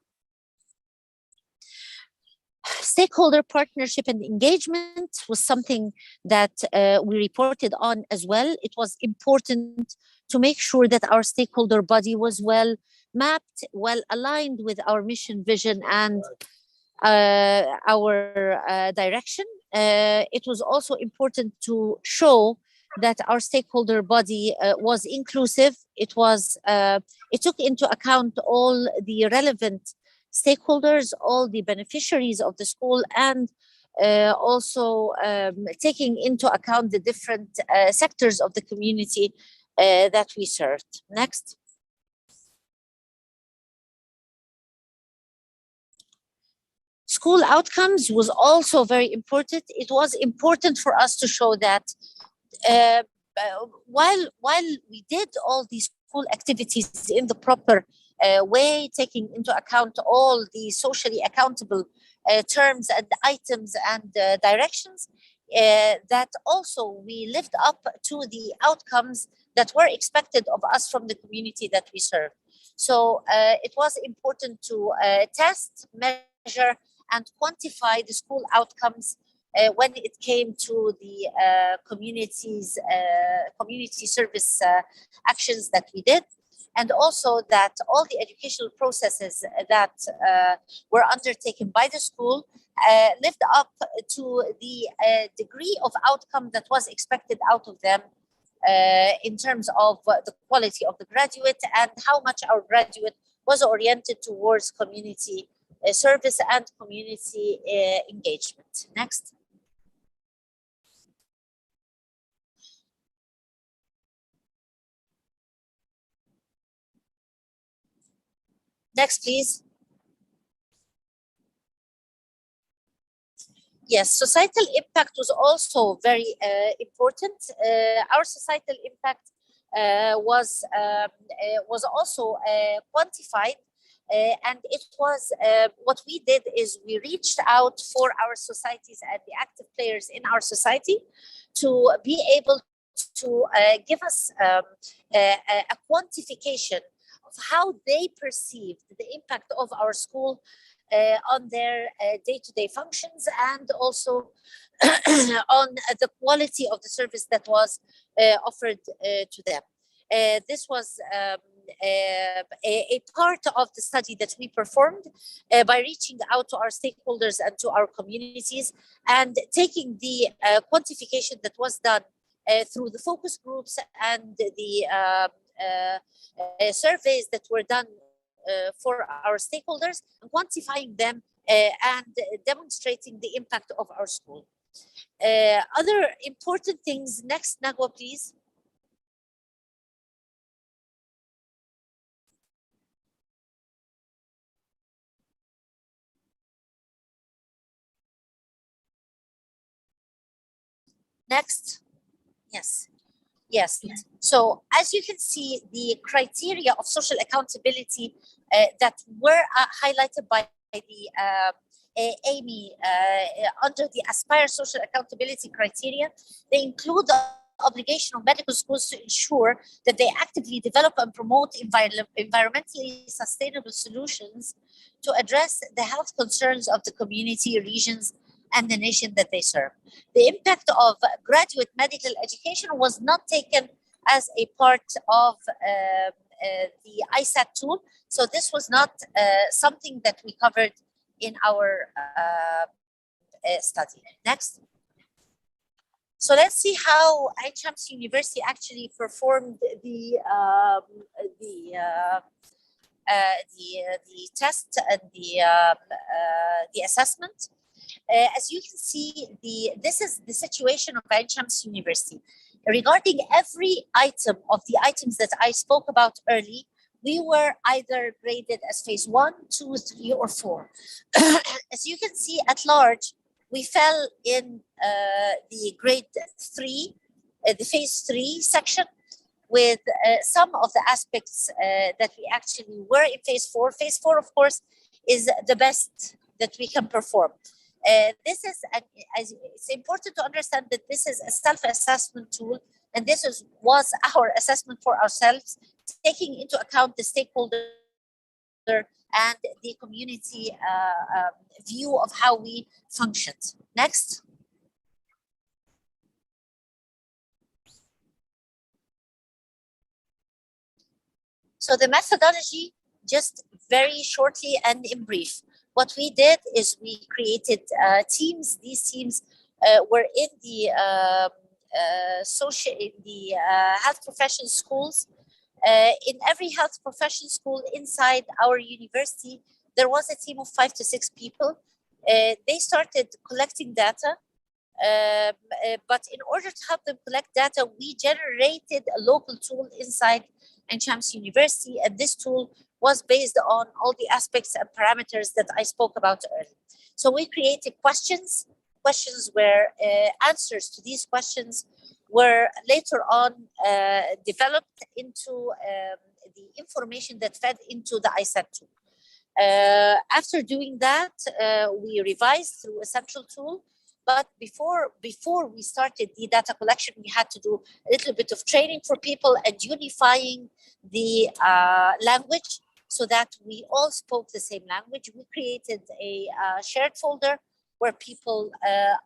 G: Stakeholder partnership and engagement was something that we reported on as well. It was important to make sure that our stakeholder body was well mapped, well aligned with our mission, vision, and our direction. It was also important to show that our stakeholder body was inclusive. It took into account all the relevant stakeholders, all the beneficiaries of the school, and also taking into account the different sectors of the community that we served. Next. School outcomes was also very important. It was important for us to show that while we did all these school activities in the proper way, taking into account all the socially accountable terms and items and directions, that also we lived up to the outcomes that were expected of us from the community that we serve. So it was important to test, measure, and quantify the school outcomes when it came to the community service actions that we did, and also that all the educational processes that were undertaken by the school lived up to the degree of outcome that was expected out of them in terms of the quality of the graduate and how much our graduate was oriented towards community service and community engagement. Next. Next, please. Yes, societal impact was also very important. Our societal impact was also quantified. And it was what we did is we reached out for our societies and the active players in our society to be able to give us a quantification of how they perceived the impact of our school on their day-to-day functions, and also on the quality of the service that was offered to them. This was a part of the study that we performed by reaching out to our stakeholders and to our communities, and taking the quantification that was done through the focus groups and the surveys that were done for our stakeholders, and quantifying them and demonstrating the impact of our school. Other important things. Next, Nagwa, please. Next. Yes. Yes. So as you can see, the criteria of social accountability that were highlighted by the Amy under the Aspire social accountability criteria, they include the obligation of medical schools to ensure that they actively develop and promote environmentally sustainable solutions to address the health concerns of the community, regions, and the nation that they serve. The impact of graduate medical education was not taken as a part of the ISAT tool. So this was not something that we covered in our study. Next. So let's see how Ain Shams University actually performed the test and the assessment. As you can see, this is the situation of Ain Shams University. Regarding every item of the items that I spoke about early, we were either graded as phase 1, 2, 3, or 4. As you can see at large, we fell in the grade 3, the phase 3 section, with some of the aspects that we actually were in phase 4. Phase 4, of course, is the best that we can perform. This is, it's important to understand that this is a self-assessment tool, and this was our assessment for ourselves, taking into account the stakeholder and the community view of how we functioned. Next. So the methodology, just very shortly and in brief, what we did is we created teams. These teams were in the health profession schools. In every health profession school inside our university, there was a team of 5 to 6 people. They started collecting data, but in order to help them collect data, we generated a local tool inside Ain Shams University, and this tool was based on all the aspects and parameters that I spoke about earlier. So we created questions where answers to these questions were later on developed into the information that fed into the ISAT tool. After doing that, we revised through a central tool. But before we started the data collection, we had to do a little bit of training for people and unifying the language so that we all spoke the same language. We created a shared folder where people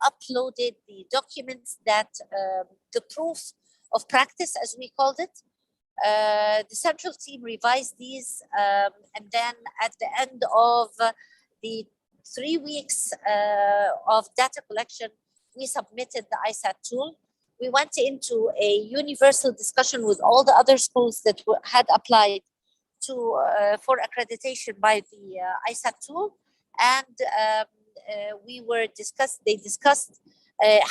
G: uploaded the documents that the proof of practice, as we called it. The central team revised these, and then at the end of the 3 weeks of data collection, we submitted the ISAT tool. We went into a universal discussion with all the other schools that had applied to for accreditation by the ISAT tool, and they discussed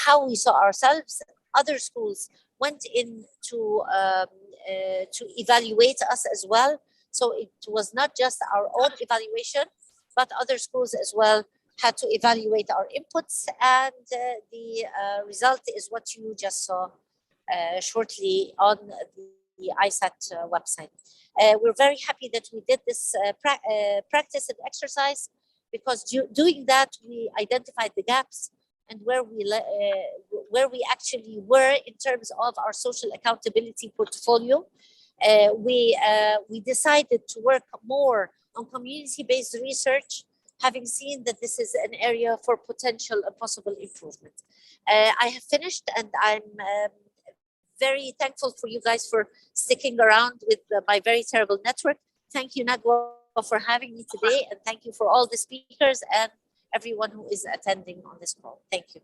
G: how we saw ourselves. Other schools went in to evaluate us as well. So it was not just our own evaluation, but other schools as well had to evaluate our inputs, and the result is what you just saw shortly on the ISAT website. We're very happy that we did this practice and exercise, because doing that, we identified the gaps and where we actually were in terms of our social accountability portfolio. We decided to work more on community-based research, having seen that this is an area for potential and possible improvement. I have finished, and I'm very thankful for you guys for sticking around with my very terrible network. Thank you, Nagwa, for having me today, and thank you for all the speakers and everyone who is attending on this call. Thank you.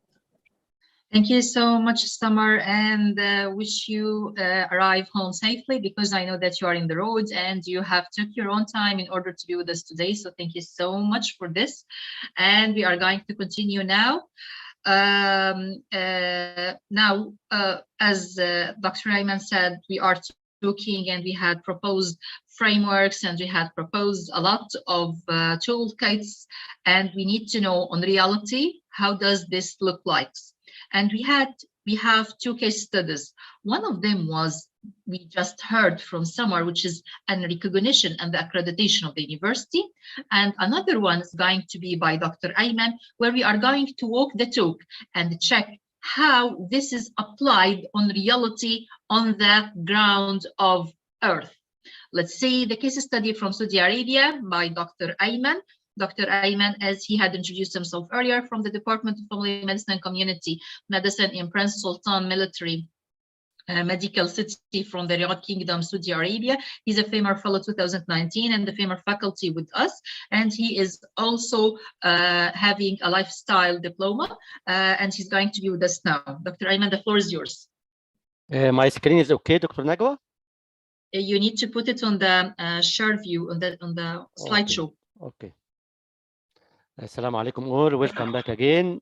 A: Thank you so much, Summer, and wish you arrive home safely, because I know that you are in the road and you have took your own time in order to be with us today. So thank you so much for this. And we are going to continue now. As Dr. Ayman said, we are talking, and we had proposed frameworks, and we had proposed a lot of toolkits, and we need to know on reality, how does this look like? And we have 2 case studies. One of them was, we just heard from Summer, which is an recognition and the accreditation of the university. And another one is going to be by Dr. Ayman, where we are going to walk the talk and check how this is applied on reality on the ground of Earth. Let's see the case study from Saudi Arabia by Dr. Ayman. Dr. Ayman, as he had introduced himself earlier, from the Department of Family Medicine and Community Medicine in Prince Sultan Military Medical City from the Riyadh Kingdom, Saudi Arabia. He's a FAMR Fellow 2019 and the FAMR faculty with us. And he is also having a lifestyle diploma, and he's going to be with us now. Dr. Ayman, the floor is yours.
B: My screen is okay, Dr. Nagwa?
A: You need to put it on the share view, on the slideshow.
B: Okay. Assalamu alaikum all, welcome back again.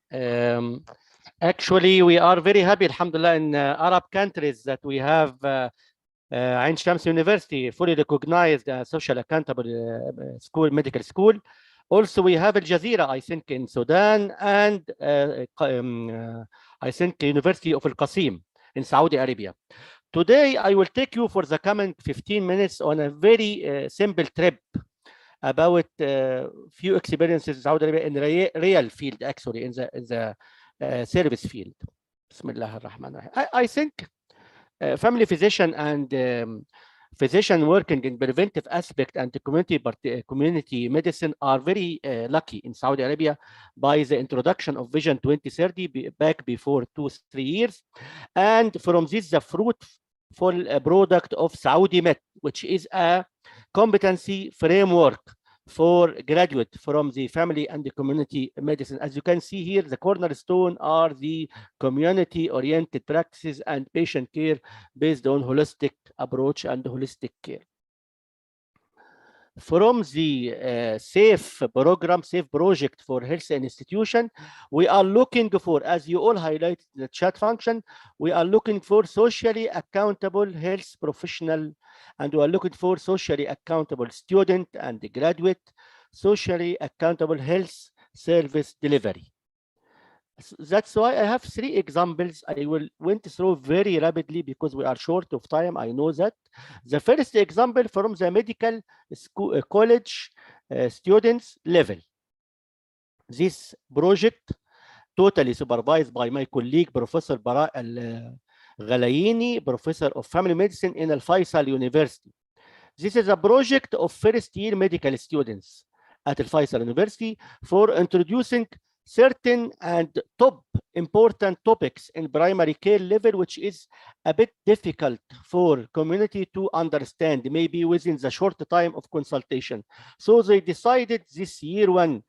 B: Actually, we are very happy, alhamdulillah, in Arab countries that we have Ain Shams University, fully recognized as social accountable school, medical school. Also, we have Al Jazeera, I think, in Sudan, and I think University of Al Qasim in Saudi Arabia. Today, I will take you for the coming 15 minutes on a very simple trip about few experiences in Saudi Arabia in the real field, actually, in the service field. Bismillah ar-Rahman ar-Rahim. I think family physician and physician working in preventive aspect and community medicine are very lucky in Saudi Arabia by the introduction of Vision 2030 back before 2-3 years. And from this, the fruitful product of Saudi Med, which is a competency framework for graduate from the family and the community medicine. As you can see here, the cornerstone are the community-oriented practices and patient care based on holistic approach and holistic care. From the SAFE program, SAFE project for health and institution, we are looking for, as you all highlighted in the chat function, we are looking for socially accountable health professional, and we are looking for socially accountable student and graduate, socially accountable health service delivery. That's why I have 3 examples. I will went through very rapidly because we are short of time. I know that. The first example from the medical school, college students level. This project totally supervised by my colleague, Professor Bara Al-Ghalayini, Professor of Family Medicine in Al Faisal University. This is a project of first-year medical students at Al Faisal University for introducing certain and top important topics in primary care level, which is a bit difficult for community to understand, maybe within the short time of consultation. So they decided this year one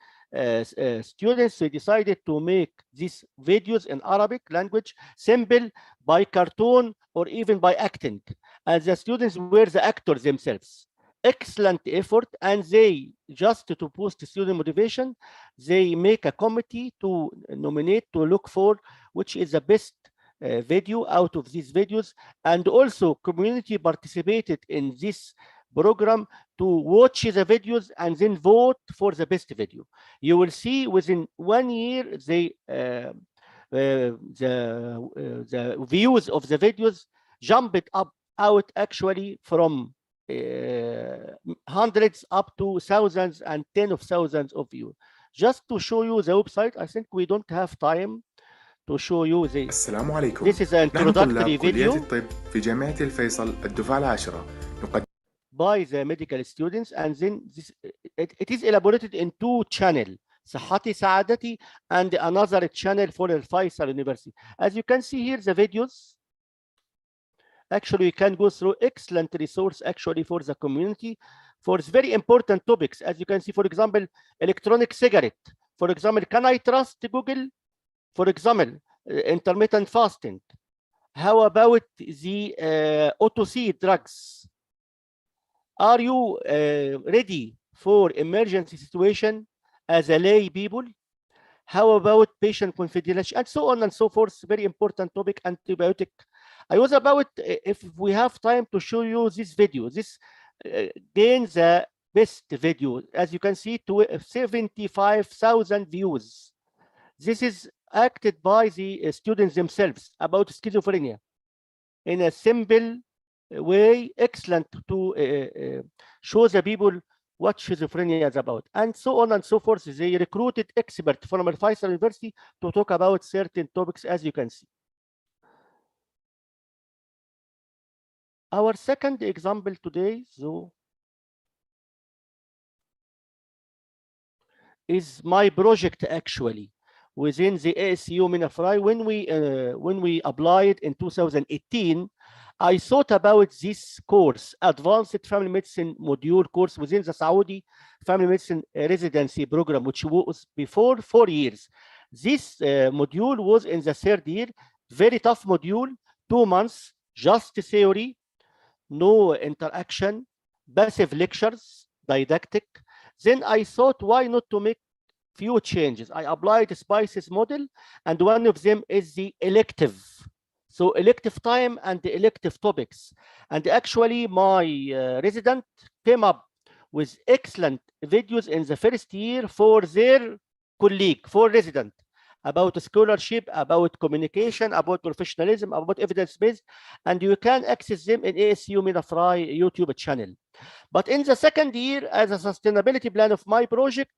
B: students, they decided to make these videos in Arabic language simple by cartoon or even by acting. And the students were the actors themselves. Excellent effort, and they, just to boost student motivation, they make a committee to nominate, to look for which is the best video out of these videos, and also community participated in this program to watch the videos and then vote for the best video. You will see within 1 year they the views of the videos jumped up out actually from hundreds up to thousands and tens of thousands of views. Just to show you the website, I think we don't have time to show you the.
H: السلام عليكم.
B: This is an introductory video.
H: كلية الطب في جامعة الفيصل الدفعة العاشرة.
B: By the medical students, and then this it is elaborated in 2 channels, صحتي سعادتي and another channel for Al Faisal University. As you can see here, the videos. Actually, you can go through excellent resource actually for the community for very important topics. As you can see, for example, electronic cigarette. For example, can I trust Google? For example, intermittent fasting. How about the OTC drugs? Are you ready for emergency situation as a lay people? How about patient confidentiality, and so on and so forth? Very important topic. Antibiotic. I was about, if we have time to show you this video, this gains the best video. As you can see, 75,000 views. This is acted by the students themselves about schizophrenia in a simple way, excellent to show the people what schizophrenia is about, and so on and so forth. They recruited experts from Al Faisal University to talk about certain topics, as you can see. Our second example today, so, is my project actually within the ASU Minafrai. When we applied in 2018, I thought about this course, Advanced Family Medicine module course within the Saudi Family Medicine residency program, which was before 4 years. This module was in the 3rd year, very tough module, 2 months, just theory, no interaction, passive lectures, didactic. Then I thought, why not to make few changes? I applied the SPICES model, and one of them is the elective So elective time and the elective topics. And actually my resident came up with excellent videos in the first year for their colleague, for resident, about scholarship, about communication, about professionalism, about evidence-based, and you can access them in ASU Mina Fry YouTube channel. But in the second year, as a sustainability plan of my project,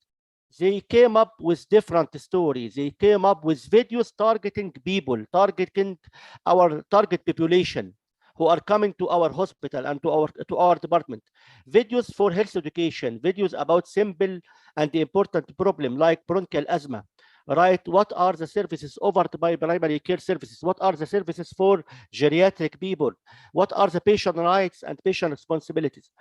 B: they came up with different stories. They came up with videos targeting people, targeting our target population who are coming to our hospital and to our department. Videos for health education, videos about simple and important problem like bronchial asthma. Right, what are the services offered by primary care services? What are the services for geriatric people? What are the patient rights and patient responsibilities?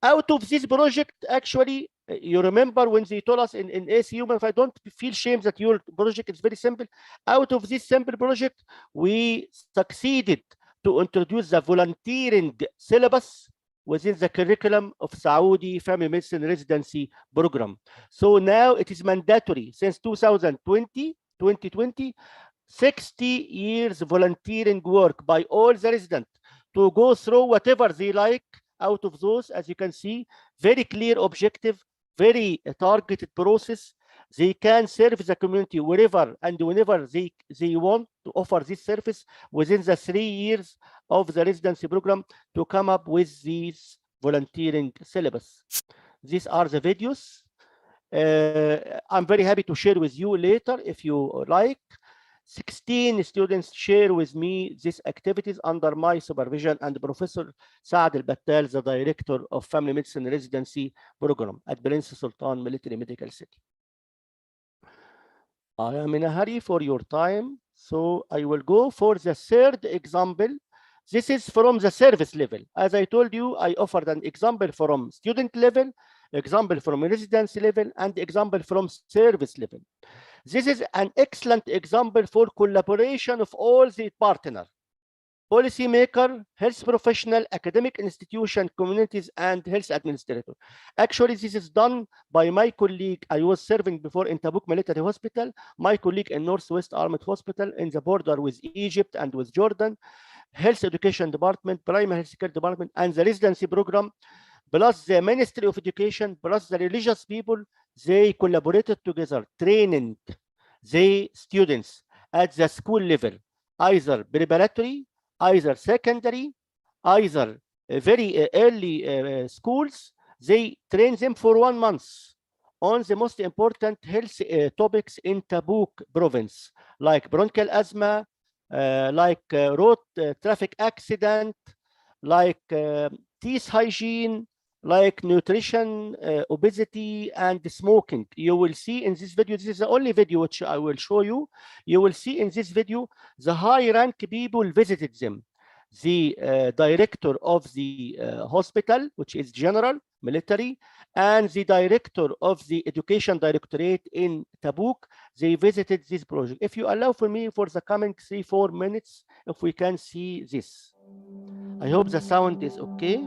B: Out of this project, actually, you remember when they told us in ASU, if I don't feel shame that your project is very simple. Out of this simple project, we succeeded to introduce the volunteering syllabus within the curriculum of Saudi Family Medicine Residency Program. So now it is mandatory since 2020, 60 years volunteering work by all the residents to go through whatever they like. Out of those, as you can see, very clear objective, very targeted process. They can serve the community wherever and whenever they want to offer this service within the 3 years of the residency program to come up with these volunteering syllabus. These are the videos. I'm very happy to share with you later if you like. 16 students share with me these activities under my supervision, and Professor Saad Al-Battal, the director of Family Medicine Residency Program at Prince Sultan Military Medical City. I am in a hurry for your time, so I will go for the third example. This is from the service level. As I told you, I offered an example from student level, example from residency level, and example from service level. This is an excellent example for collaboration of all the partners: policymaker, health professional, academic institution, communities, and health administrator. Actually, this is done by my colleague. I was serving before in Tabuk Military Hospital, my colleague in Northwest Armed Hospital in the border with Egypt and with Jordan, Health Education Department, Primary Health Care Department, and the residency program, plus the Ministry of Education, plus the religious people. They collaborated together, training the students at the school level, either preparatory, either secondary, either very early schools. They train them for 1 month on the most important health topics in Tabuk province, like bronchial asthma, like road traffic accident, like teeth hygiene, like nutrition, obesity, and smoking. You will see in this video, this is the only video which I will show you. You will see in this video, the high rank people visited them. The director of the hospital, which is general, military, and the director of the education directorate in Tabuk, they visited this project. If you allow for me for the coming 3-4 minutes, if we can see this. I hope the sound is okay.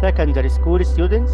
B: Secondary school students.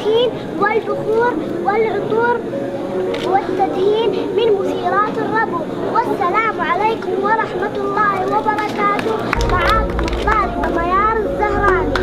I: التدخين والبخور والعطور والتدهين من مثيرات الربو. والسلام عليكم ورحمة الله وبركاته. معاكم الطالبة ميار الزهراني.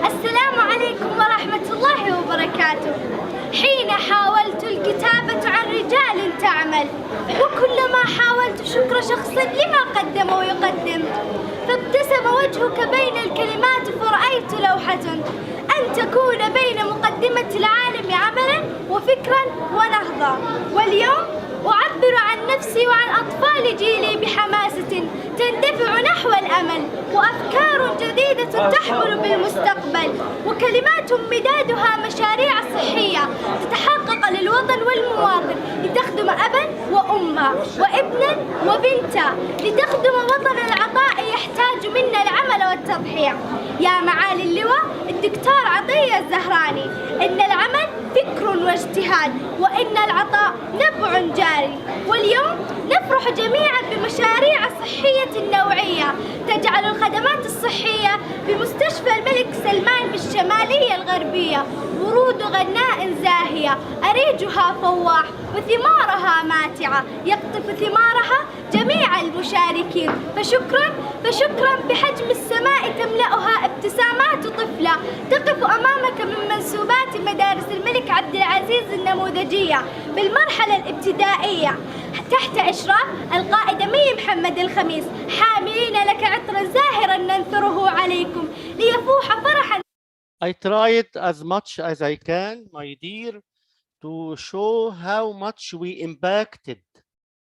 I: السلام عليكم ورحمة الله وبركاته. حين حاولت الكتابة عن رجال تعمل، وكلما حاولت شكر شخص لما قدم ويقدم، فابتسم وجهك بين الكلمات فرأيت لوحة أن تكون بين مقدمة العالم عملا وفكرا ونهضة. واليوم أعبر عن نفسي وعن أطفال جيلي بحماسة تندفع نحو الأمل، وأفكار جديدة تحمل بالمستقبل، وكلمات مدادها مشاريع صحية تتحقق للوطن والمواطن، لتخدم أبا وأما وابنا وبنتا، لتخدم وطن. العطاء يحتاج منا العمل والتضحية. يا معالي اللواء الدكتور عطية الزهراني، إن العمل فكر واجتهاد، وإن العطاء نبع جاري. واليوم نفرح جميعا بمشاريع صحية نوعية تجعل الخدمات الصحية بمستشفى الملك سلمان بالشمالية الغربية ورود غناء زاهية، أريجها فواح وثمارها ماتعة، يقطف ثمارها جميع المشاركين. فشكرا بحجم السماء تملأها ابتسامات طفلة تقف أمامك من منسوبات مدارس الملك عبد العزيز النموذجية بالمرحلة الابتدائية تحت إشراف القائد مي محمد الخميس، حاملين لك عطرا زاهرا ننثره عليكم ليفوح فرحا.
B: I tried as much as I can, my dear, to show how much we impacted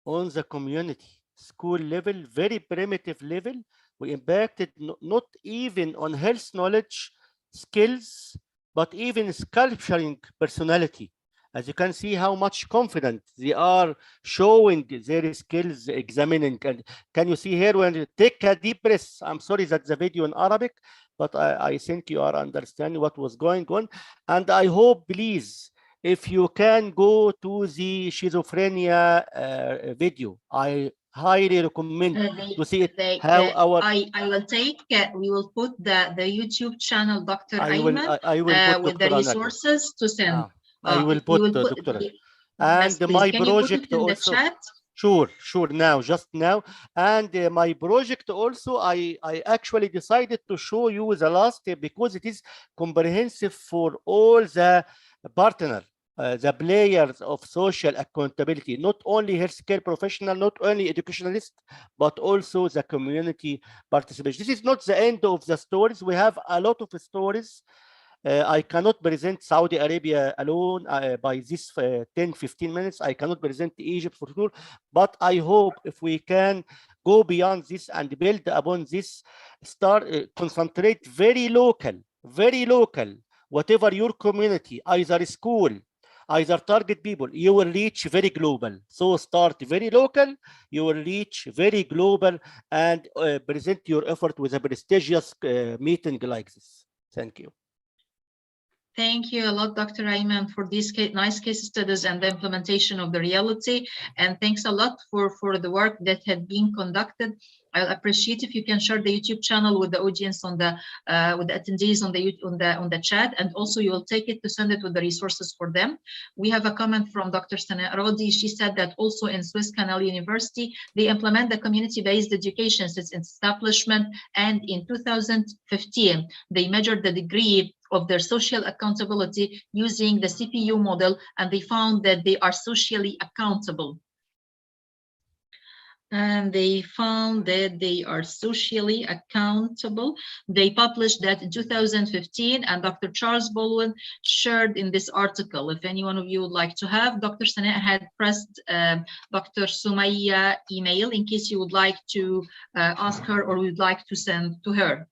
B: on the community. School level, very primitive level, we impacted not even on health knowledge, skills, but even sculpturing personality. As you can see how much confident they are showing their skills, examining. And can you see here when you take a deep breath? I'm sorry that the video in Arabic, but I think you are understanding what was going on. And I hope, please, if you can go to the schizophrenia video, I highly recommend to see it.
A: I will take, we will put the YouTube channel, Dr. Ayman,
B: I will put
A: with the resources to send.
B: I will put Dr. And
A: yes,
B: my
A: can
B: project
A: you put it in
B: also.
A: The chat?
B: Sure, now, just now. And my project also, I actually decided to show you the last because it is comprehensive for all the partners. The players of social accountability, not only healthcare professional, not only educationalists, but also the community participation. This is not the end of the stories. We have a lot of stories. I cannot present Saudi Arabia alone by this 10-15 minutes. I cannot present Egypt for sure, but I hope if we can go beyond this and build upon this, start concentrate very local, whatever your community, either school, either target people, you will reach very global. So start very local, you will reach very global, and present your effort with a prestigious meeting like this. Thank you.
A: Thank you a lot, Dr. Ayman, for these nice case studies and the implementation of the reality. And thanks a lot for the work that had been conducted. I'll appreciate if you can share the YouTube channel with the audience on the with the attendees on the chat, and also you will take it to send it with the resources for them. We have a comment from Dr. Sana Rodi. She said that also in Swiss Canal University, they implement the community-based education since its establishment, and in 2015, they measured the degree of their social accountability using the CPU model, and they found that they are socially accountable. And they found that they are socially accountable. They published that in 2015, and Dr. Charles Baldwin shared in this article. If any one of you would like to have, Dr. Sana had pressed Dr. Sumaya email in case you would like to ask her or would like to send to her.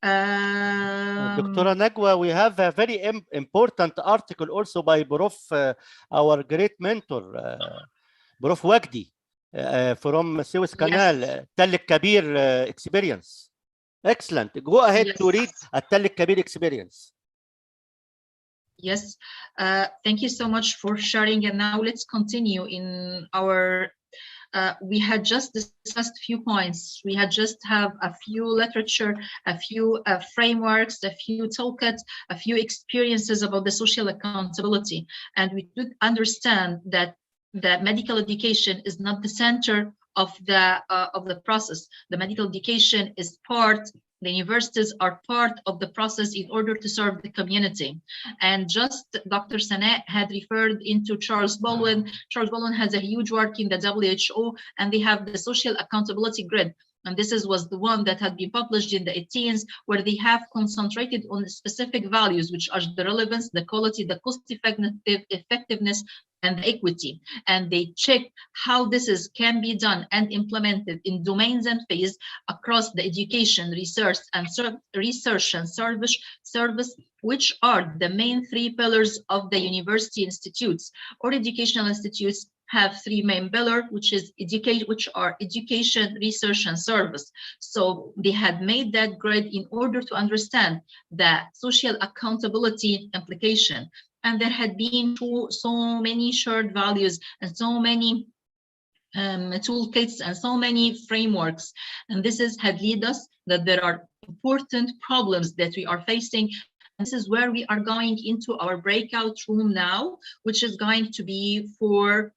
B: Dr. Najwa, we have a very important article also by Prof, our great mentor, Prof Wagdi, from Suez Canal, Tell Kabir experience. Excellent. Go ahead to read a Tell Kabir experience.
A: Yes, thank you so much for sharing. And now let's continue in our we had just discussed a few points. We had just have a few literature, a few frameworks, a few toolkits, a few experiences about the social accountability. And we did understand that medical education is not the center of the process. The medical education is part. The universities are part of the process in order to serve the community. And just Dr. Sana had referred into Charles Baldwin. Charles Baldwin has a huge work in the WHO, and they have the social accountability grid. And this was the one that had been published in the 18s, where they have concentrated on the specific values, which are the relevance, the quality, the cost effectiveness, and the equity. And they check how this can be done and implemented in domains and phase across the education, research, and service, which are the main three pillars of the university institutes or educational institutes. Have three main pillars, which are education, research, and service. So they had made that grid in order to understand the social accountability implication. And there had been so many shared values and so many toolkits and so many frameworks. And this had led us that there are important problems that we are facing. This is where we are going into our breakout room now, which is going to be for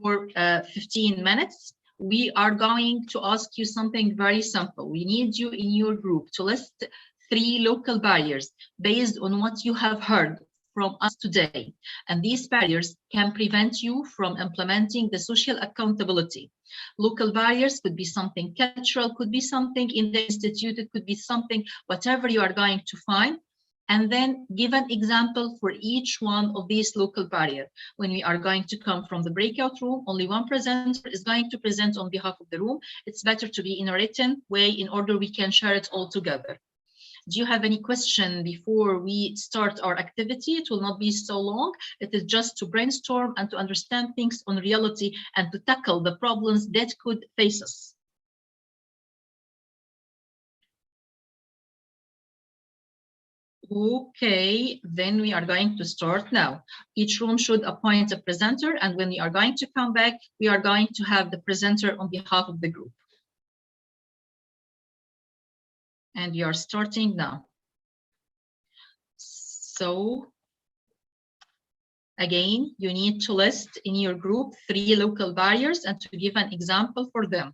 A: 15 minutes. We are going to ask you something very simple. We need you in your group to list 3 local barriers based on what you have heard from us today. And these barriers can prevent you from implementing the social accountability. Local barriers could be something cultural, could be something in the institute, it could be something, whatever you are going to find. And then give an example for each one of these local barriers. When we are going to come from the breakout room, only one presenter is going to present on behalf of the room. It's better to be in a written way in order we can share it all together. Do you have any question before we start our activity? It will not be so long. It is just to brainstorm and to understand things on reality and to tackle the problems that could face us. Okay, then we are going to start now. Each room should appoint a presenter, and when we are going to come back, we are going to have the presenter on behalf of the group. And we are starting now. So, again, you need to list in your group 3 local barriers and to give an example for them.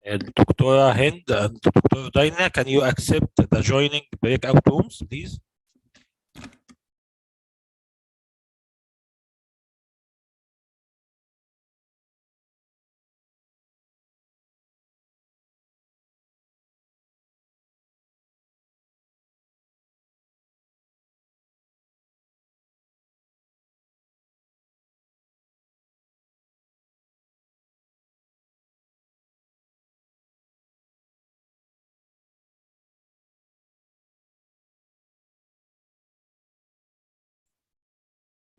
J: Dr. Hind and Dr. Dina, can you accept the joining breakout rooms, please?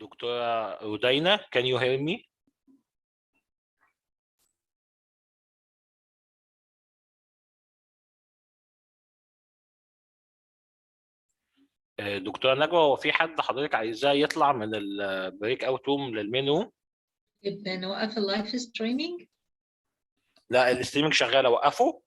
J: دكتورة رودينا can you hear me؟ دكتورة نجوى، هو في حد حضرتك عايزاه يطلع من البريك اوت روم للمين روم؟
A: يبقى نوقف اللايف ستريمينج.
J: لا الستريمينج شغالة، وقفه.